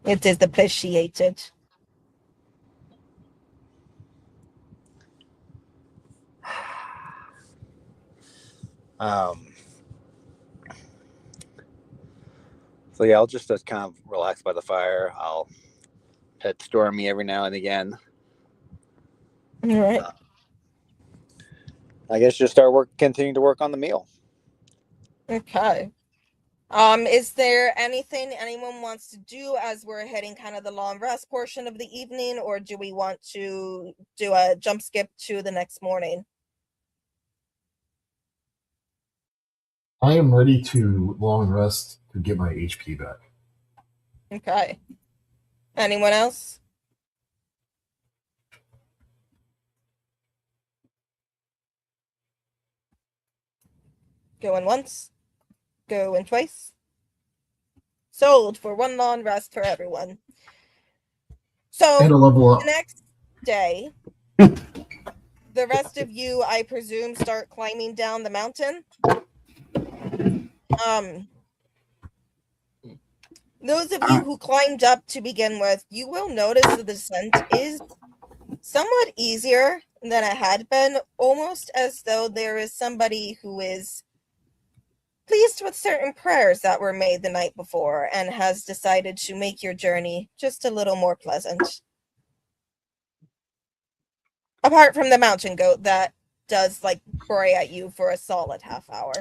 Speaker 1: It is appreciated.
Speaker 8: Um, so yeah, I'll just kind of relax by the fire. I'll pet Stormy every now and again.
Speaker 1: All right.
Speaker 8: I guess just continue to work on the meal.
Speaker 1: Okay. Is there anything anyone wants to do as we're hitting kind of the long rest portion of the evening, or do we want to do a jump skip to the next morning?
Speaker 2: I am ready to long rest to get my HP back.
Speaker 1: Okay. Anyone else? Going once, going twice. Sold for one long rest for everyone. So
Speaker 2: And a level up.
Speaker 1: the next day, the rest of you, I presume, start climbing down the mountain. Those of you who climbed up to begin with, you will notice the descent is somewhat easier than it had been, almost as though there is somebody who is pleased with certain prayers that were made the night before and has decided to make your journey just a little more pleasant. Apart from the mountain goat that does like bray at you for a solid half hour.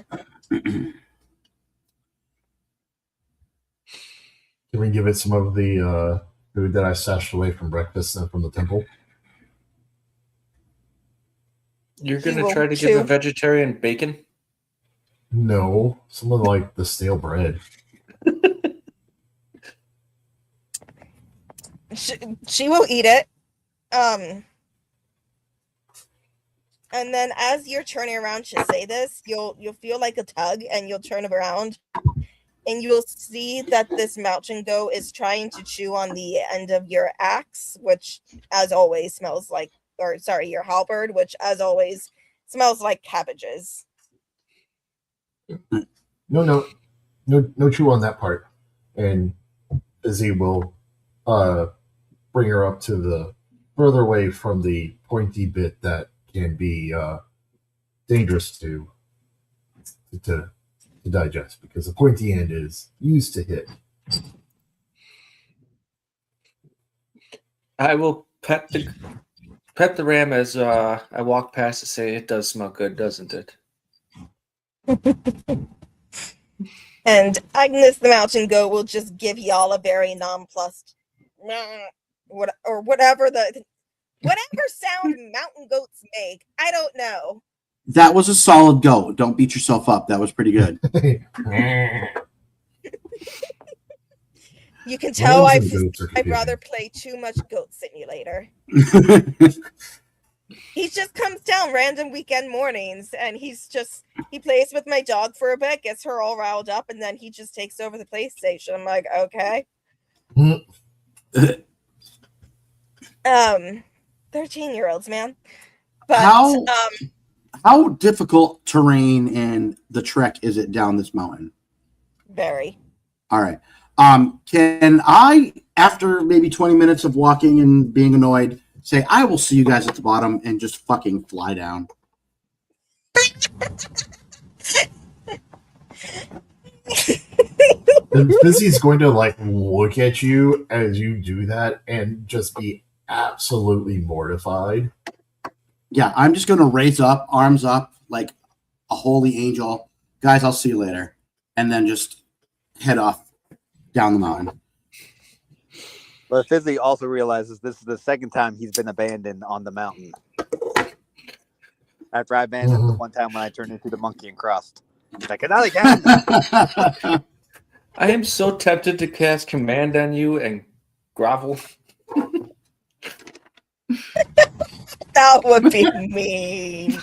Speaker 2: Can we give it some of the food that I stashed away from breakfast and from the temple?
Speaker 5: You're
Speaker 1: He
Speaker 5: gonna
Speaker 1: will
Speaker 5: try to give
Speaker 1: too.
Speaker 5: a vegetarian bacon?
Speaker 2: No, some of like the stale bread.
Speaker 1: She will eat it. And then as you're turning around to say this, you'll feel like a tug, and you'll turn around, and you'll see that this mountain goat is trying to chew on the end of your axe, which, as always, smells like, or sorry, your halberd, which, as always, smells like cabbages.
Speaker 2: No chew on that part. And Izzy will bring her up to the further away from the pointy bit that can be dangerous to digest, because the pointy end is used to hit.
Speaker 5: I will pet the ram as I walk past to say it does smell good, doesn't it?
Speaker 1: And Agnes the mountain goat will just give y'all a very nonplussed or whatever sound mountain goats make. I don't know.
Speaker 4: That was a solid go. Don't beat yourself up. That was pretty good.
Speaker 1: You can tell
Speaker 2: Rams and goats are
Speaker 1: I'd
Speaker 2: confusing.
Speaker 1: rather play too much Goat Simulator. He just comes down random weekend mornings, and he plays with my dog for a bit, gets her all riled up, and then he just takes over the PlayStation. I'm like, okay. 13-year-olds, man. But
Speaker 4: how difficult terrain and the trek is it down this mountain?
Speaker 1: Very.
Speaker 4: All right. Can I, after maybe 20 minutes of walking and being annoyed, say, I will see you guys at the bottom, and just fucking fly down?
Speaker 2: Fizzy's going to like look at you as you do that and just be absolutely mortified.
Speaker 4: Yeah, I'm just going to raise up, arms up, like a holy angel. Guys, I'll see you later. And then just head off down the mountain.
Speaker 8: But Fizzy also realizes this is the second time he's been abandoned on the mountain. After I abandoned him the one time when I turned into the monkey and crossed. He's like, not again.
Speaker 5: I am so tempted to cast command on you and grovel.
Speaker 1: That would be mean.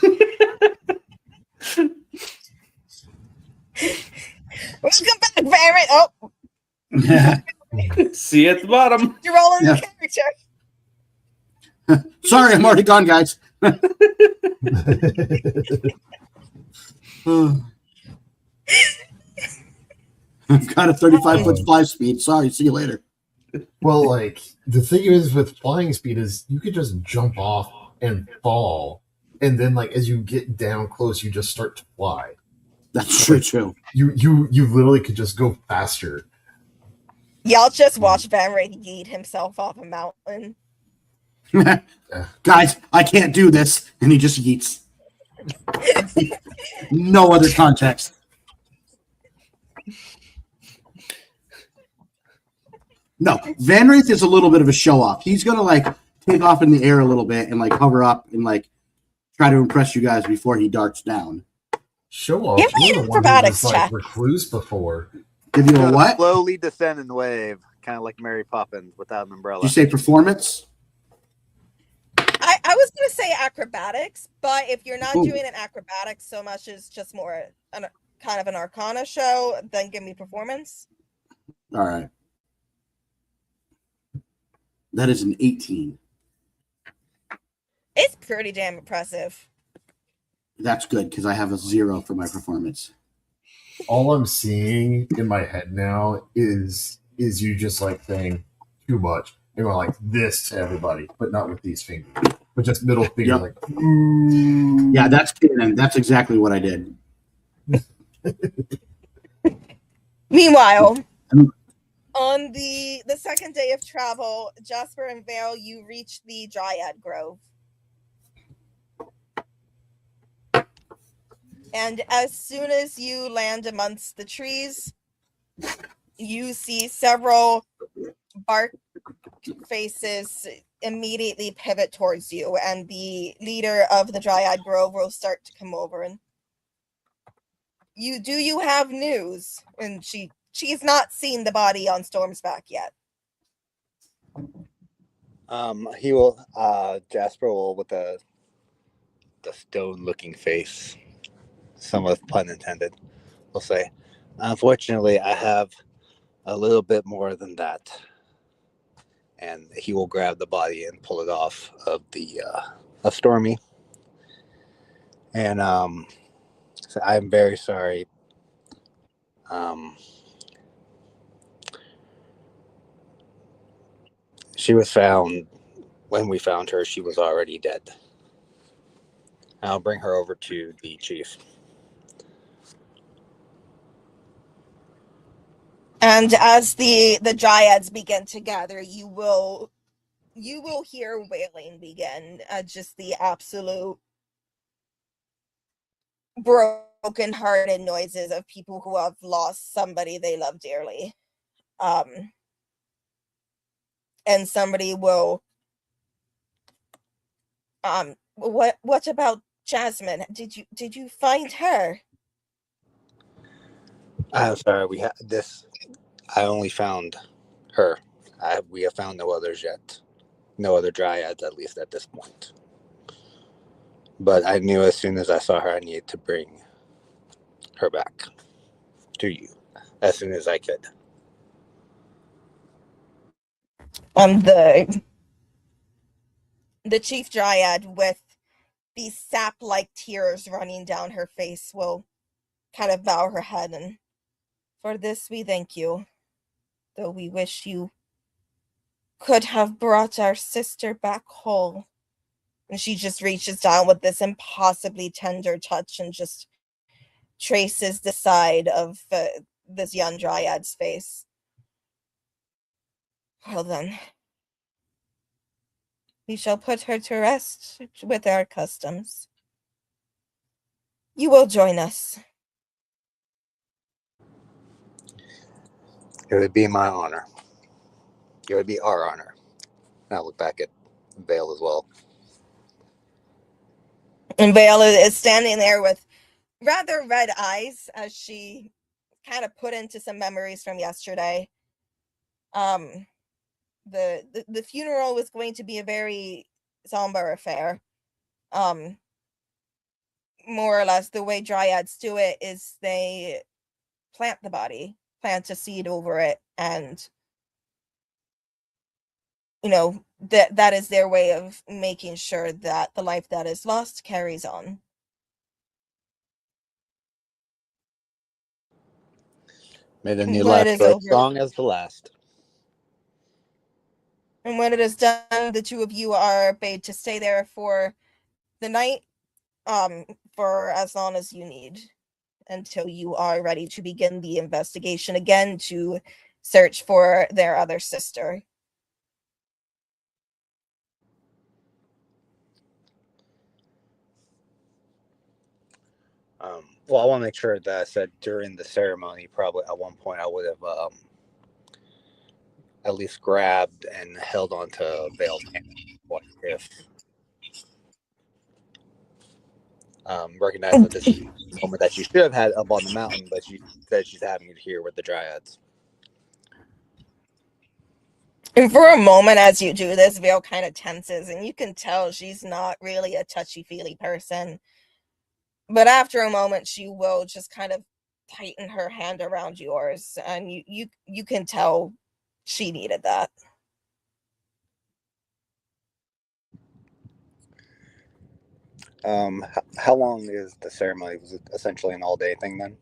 Speaker 1: Welcome back, Barrett. Oh,
Speaker 3: See you at the bottom.
Speaker 1: you're rolling
Speaker 4: Yeah.
Speaker 1: the character.
Speaker 4: Sorry, I'm already gone, guys. I've got a 35-foot fly speed. Sorry, see you later.
Speaker 2: Well, like the thing is with flying speed is you could just jump off and fall, and then like as you get down close, you just start to fly.
Speaker 4: That's true too.
Speaker 2: You literally could just go faster.
Speaker 1: Y'all just watch Barrett yeet himself off a mountain.
Speaker 4: Guys, I can't do this, and he just yeets. No other context. No, Van Wraith is a little bit of a show off. He's gonna like take off in the air a little bit and like hover up and like try to impress you guys before he darts down.
Speaker 2: Show off.
Speaker 1: Give me
Speaker 2: You're
Speaker 1: an
Speaker 2: the one who
Speaker 1: acrobatics
Speaker 2: was, like,
Speaker 1: check.
Speaker 2: recluse before.
Speaker 4: Give you a
Speaker 8: Gonna
Speaker 4: what?
Speaker 8: Slowly descend and wave, kind of like Mary Poppins without an umbrella.
Speaker 4: Did you say performance?
Speaker 1: I was gonna say acrobatics, but if you're not
Speaker 4: Ooh.
Speaker 1: doing an acrobatics so much as just more an kind of an arcana show, then give me performance.
Speaker 4: All right. That is an 18.
Speaker 1: It's pretty damn impressive.
Speaker 4: That's good because I have a 0 for my performance.
Speaker 2: All I'm seeing in my head now is you just like saying too much. You're going like this to everybody, but not with these fingers, but just middle finger
Speaker 4: Yep.
Speaker 2: like. Ooh.
Speaker 4: Yeah, that's canon. That's exactly what I did.
Speaker 1: Meanwhile,
Speaker 4: Um,
Speaker 1: on the second day of travel, Jasper and Vale, you reach the Dryad Grove. And as soon as you land amongst the trees, you see several bark faces immediately pivot towards you, and the leader of the Dryad Grove will start to come over. And you have news? And she's not seen the body on Storm's back yet.
Speaker 8: He will. Jasper will, with the stone-looking face, somewhat pun intended, will say, "Unfortunately, I have a little bit more than that." And he will grab the body and pull it off of Stormy. And so I'm very sorry. She was found. When we found her, she was already dead. I'll bring her over to the chief.
Speaker 1: And as the Dryads begin to gather, you will hear wailing begin. Just the absolute broken-hearted noises of people who have lost somebody they love dearly. And somebody will. What about Jasmine? Did you find her?
Speaker 8: I'm sorry. We had this. I only found her. We have found no others yet. No other Dryads, at least at this point. But I knew as soon as I saw her, I needed to bring her back to you as soon as I could.
Speaker 1: The chief Dryad, with the sap-like tears running down her face, will kind of bow her head, and for this we thank you, though we wish you could have brought our sister back whole. And she just reaches down with this impossibly tender touch and just traces the side of this young Dryad's face. Well then, we shall put her to rest with our customs. You will join us.
Speaker 8: It would be my honor. It would be our honor. And I look back at Vale as well.
Speaker 1: And Vale is standing there with rather red eyes as she kind of put into some memories from yesterday. The funeral was going to be a very somber affair. More or less, the way dryads do it is they plant the body, plant a seed over it, and that is their way of making sure that the life that is lost carries on.
Speaker 8: May the new
Speaker 1: When
Speaker 8: life
Speaker 1: it is
Speaker 8: grow
Speaker 1: over,
Speaker 8: strong as the last.
Speaker 1: and when it is done, the two of you are bade to stay there for the night, for as long as you need, until you are ready to begin the investigation again to search for their other sister.
Speaker 8: Well, I want to make sure that I said during the ceremony, probably at one point, I would have at least grabbed and held onto Vale's hand. What if recognize that this is a moment that she should have had up on the mountain, but she said she's having it here with the dryads.
Speaker 1: And for a moment, as you do this, Vale kind of tenses, and you can tell she's not really a touchy-feely person. But after a moment, she will just kind of tighten her hand around yours, and you can tell she needed that.
Speaker 8: How long is the ceremony? Was it essentially an all-day thing then?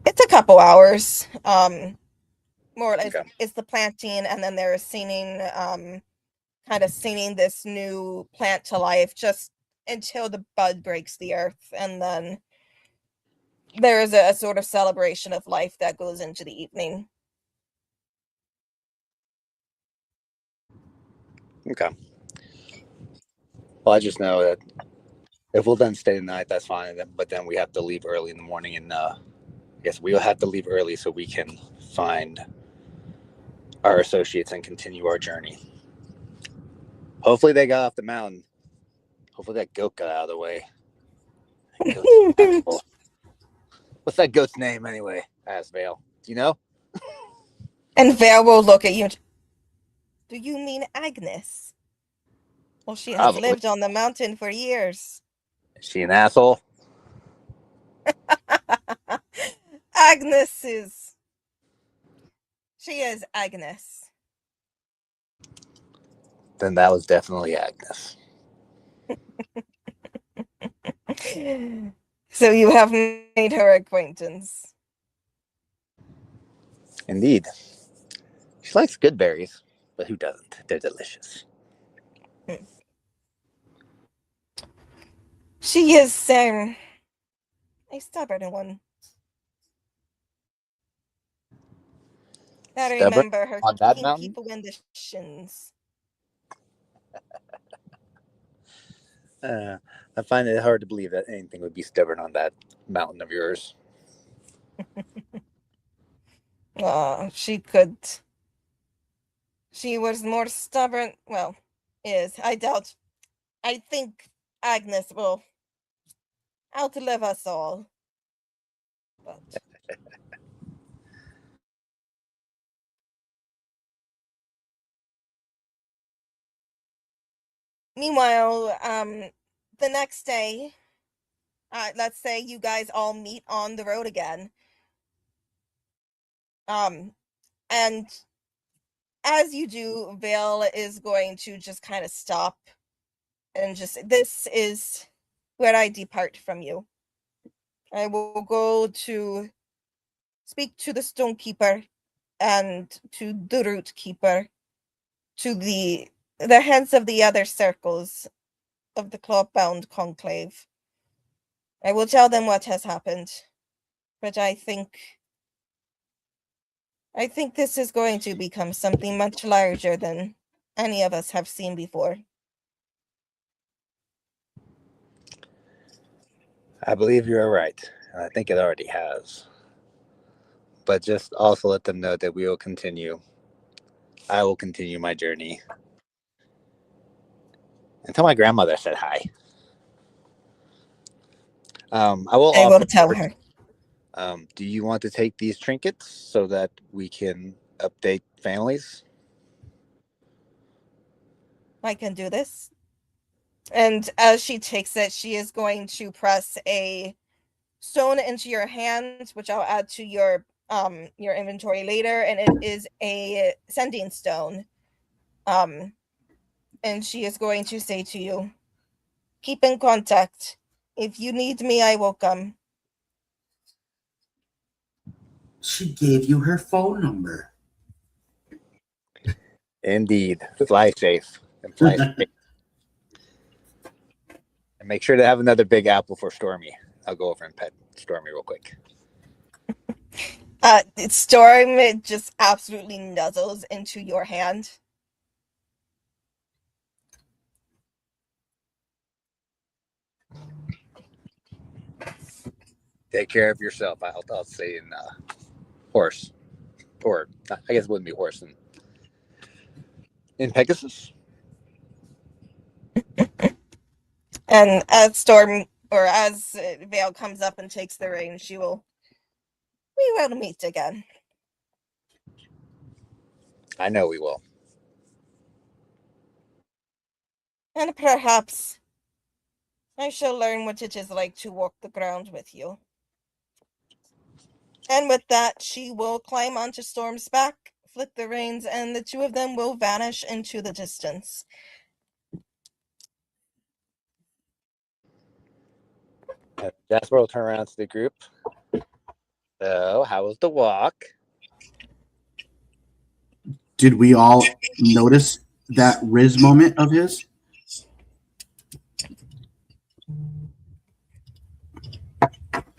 Speaker 1: It's a couple hours. More or less,
Speaker 8: Okay.
Speaker 1: it's the planting, and then they're singing, kind of singing this new plant to life, just until the bud breaks the earth, and then there is a sort of celebration of life that goes into the evening.
Speaker 8: Okay. Well, I just know that if we'll then stay the night, that's fine. But then we have to leave early in the morning, and I guess we'll have to leave early so we can find our associates and continue our journey. Hopefully they got off the mountain. Hopefully that goat got out of the way. What's that goat's name anyway? Asked Vale. Do you know?
Speaker 1: And Vale will look at you. Do you mean Agnes? Well, she has
Speaker 8: Probably.
Speaker 1: lived on the mountain for years.
Speaker 8: Is she an asshole?
Speaker 1: She is Agnes.
Speaker 8: Then that was definitely Agnes.
Speaker 1: So you have made her acquaintance.
Speaker 8: Indeed. She likes good berries, but who doesn't? They're delicious.
Speaker 1: She is a stubborn one. I
Speaker 8: Stubborn
Speaker 1: remember her
Speaker 8: on that
Speaker 1: kicking
Speaker 8: mountain?
Speaker 1: people in the shins.
Speaker 8: I find it hard to believe that anything would be stubborn on that mountain of yours.
Speaker 1: Oh, she could. She was more stubborn. Well, I doubt. I think Agnes will outlive us all. But meanwhile, the next day, let's say you guys all meet on the road again. And as you do, Vale is going to just kind of stop and just, this is where I depart from you. I will go to speak to the Stonekeeper and to the Root Keeper, to the heads of the other circles of the Clawbound Conclave. I will tell them what has happened, but I think this is going to become something much larger than any of us have seen before.
Speaker 8: I believe you're right, and I think it already has. But just also let them know that we will continue. I will continue my journey. And tell my grandmother I said hi. I will
Speaker 1: I
Speaker 8: offer
Speaker 1: will tell her.
Speaker 8: Do you want to take these trinkets so that we can update families?
Speaker 1: I can do this. And as she takes it, she is going to press a stone into your hand, which I'll add to your inventory later, and it is a sending stone. And she is going to say to you, keep in contact. If you need me, I will come.
Speaker 4: She gave you her phone number.
Speaker 8: Indeed. Fly safe. And fly safe. And make sure to have another big apple for Stormy. I'll go over and pet Stormy real quick.
Speaker 1: Storm just absolutely nuzzles into your hand.
Speaker 8: Take care of yourself. I'll say in horse. Or I guess it wouldn't be horse in Pegasus.
Speaker 1: And as Vale comes up and takes the reins, we will meet again.
Speaker 8: I know we will.
Speaker 1: And perhaps I shall learn what it is like to walk the ground with you. And with that, she will climb onto Storm's back, flick the reins, and the two of them will vanish into the distance.
Speaker 8: Jasper will turn around to the group. So, how was the walk?
Speaker 4: Did we all notice that Riz moment of his?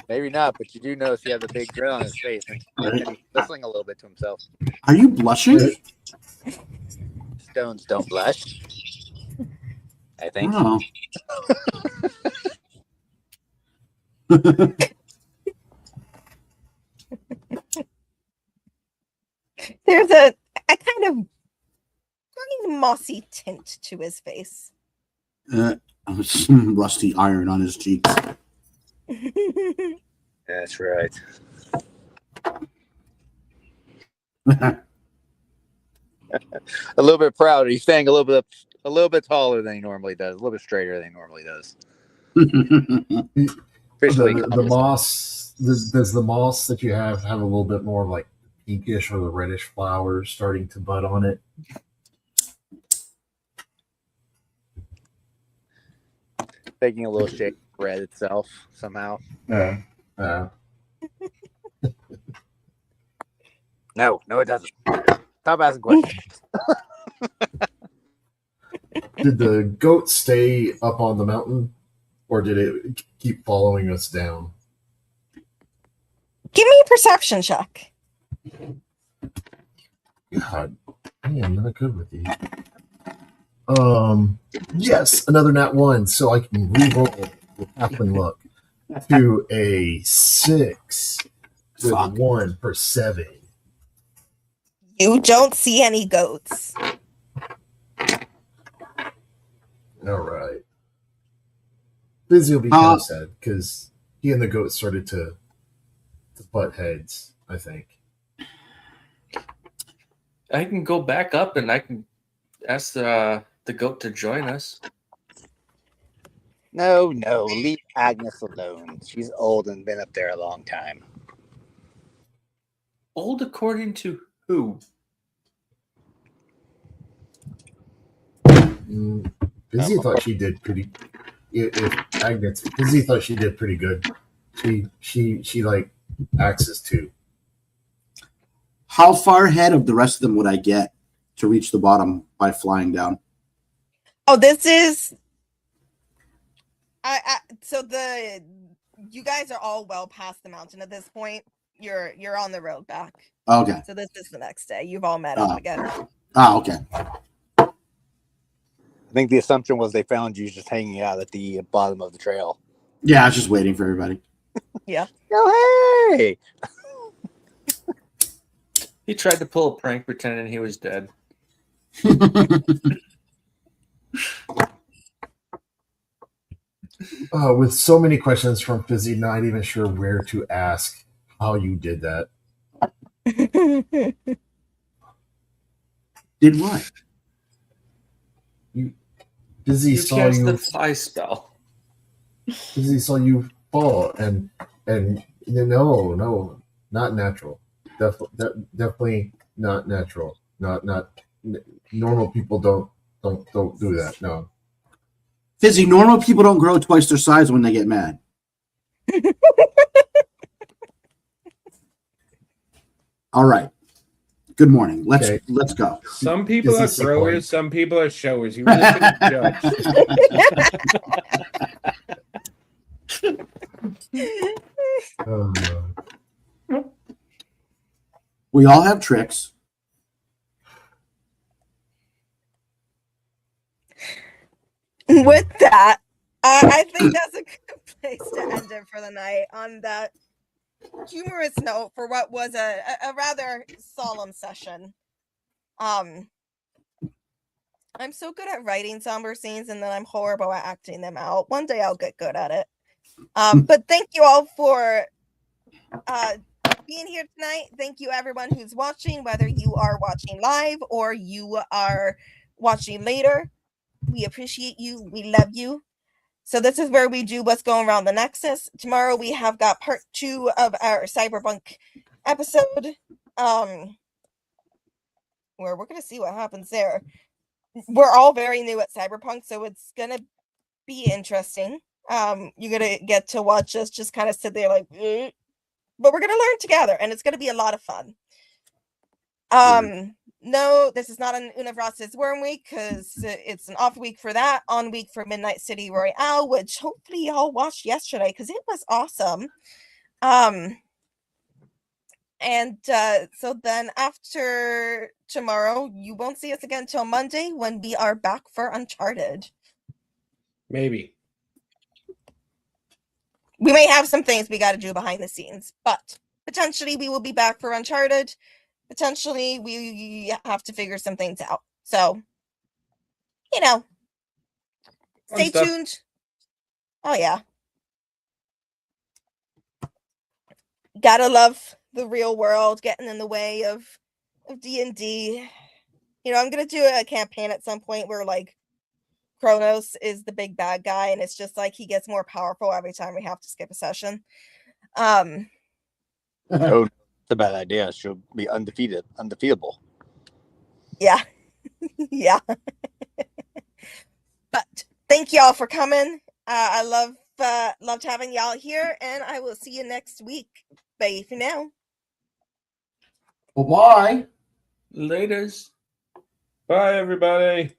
Speaker 8: Maybe not, but you do notice he has a big grin on his face and he's whistling a little bit to himself.
Speaker 4: Are you blushing?
Speaker 8: Stones don't blush. I think.
Speaker 4: Oh.
Speaker 1: There's a kind of mossy tint to his face.
Speaker 4: Some rusty iron on his cheeks.
Speaker 8: That's right. A little bit prouder. He's staying a little bit taller than he normally does. A little bit straighter than he normally does. Officially,
Speaker 2: The moss, does the moss that you have a little bit more of like pinkish or the reddish flowers starting to bud on it?
Speaker 8: taking a little shade of red itself somehow.
Speaker 2: Uh,
Speaker 8: No, it doesn't. Stop asking questions.
Speaker 2: Did the goat stay up on the mountain, or did it keep following us down?
Speaker 1: Give me a perception check.
Speaker 2: God, I am not good with these. Yes, another nat 1, so I can re-roll with halfling luck to a 6 with
Speaker 4: Fuck.
Speaker 2: 1 for 7.
Speaker 1: You don't see any goats.
Speaker 2: All right. Busy will be kind of sad because he and the goat started to butt heads, I think.
Speaker 5: I can go back up and I can ask the goat to join us.
Speaker 8: No, leave Agnes alone. She's old and been up there a long time.
Speaker 5: Old according to who?
Speaker 2: Busy thought she did pretty. If Agnes, Busy thought she did pretty good. She like axes too.
Speaker 4: How far ahead of the rest of them would I get to reach the bottom by flying down?
Speaker 1: Oh, this is. You guys are all well past the mountain at this point. You're on the road back.
Speaker 4: Okay.
Speaker 1: So this is the next day. You've all met up again.
Speaker 4: Okay.
Speaker 8: I think the assumption was they found you just hanging out at the bottom of the trail.
Speaker 4: Yeah, I was just waiting for everybody.
Speaker 1: Yeah.
Speaker 8: Oh, hey!
Speaker 5: He tried to pull a prank pretending he was dead.
Speaker 2: With so many questions from Fizzy, not even sure where to ask how you did that.
Speaker 4: Did what?
Speaker 2: Dizzy
Speaker 5: You
Speaker 2: saw
Speaker 5: cast
Speaker 2: you.
Speaker 5: the fly spell.
Speaker 2: Dizzy saw you fall, and no, not natural. Definitely not natural. Not normal people don't do that. No.
Speaker 4: Fizzy, normal people don't grow twice their size when they get mad. All right. Good morning. Let's go.
Speaker 3: Some people
Speaker 2: Is
Speaker 3: are
Speaker 2: this a
Speaker 3: growers,
Speaker 2: point?
Speaker 3: some people are showers. You really shouldn't judge.
Speaker 4: We all have tricks.
Speaker 1: With that, I think that's a good place to end it for the night on that humorous note for what was a rather solemn session. I'm so good at writing somber scenes, and then I'm horrible at acting them out. One day I'll get good at it. But thank you all for being here tonight. Thank you everyone who's watching, whether you are watching live or you are watching later. We appreciate you. We love you. So this is where we do what's going around the Nexus. Tomorrow we have got part 2 of our Cyberpunk episode. Where we're gonna see what happens there. We're all very new at Cyberpunk, so it's gonna be interesting. You're gonna get to watch us just kind of sit there like, but we're gonna learn together, and it's gonna be a lot of fun. No, this is not an Una Frost's Worm Week because it's an off week for that, on week for Midnight City Royale, which hopefully y'all watched yesterday because it was awesome. And so then after tomorrow, you won't see us again until Monday when we are back for Uncharted.
Speaker 3: Maybe.
Speaker 1: We may have some things we got to do behind the scenes, but potentially we will be back for Uncharted. Potentially we have to figure some things out. So, stay tuned. Oh yeah. Gotta love the real world getting in the way of D&D. I'm gonna do a campaign at some point where like Kronos is the big bad guy, and it's just like he gets more powerful every time we have to skip a session.
Speaker 8: Oh, that's a bad idea. She'll be undefeatable.
Speaker 1: Yeah. Yeah. But thank y'all for coming. I loved having y'all here, and I will see you next week. Bye for now.
Speaker 4: Bye-bye.
Speaker 5: Laters.
Speaker 3: Bye, everybody.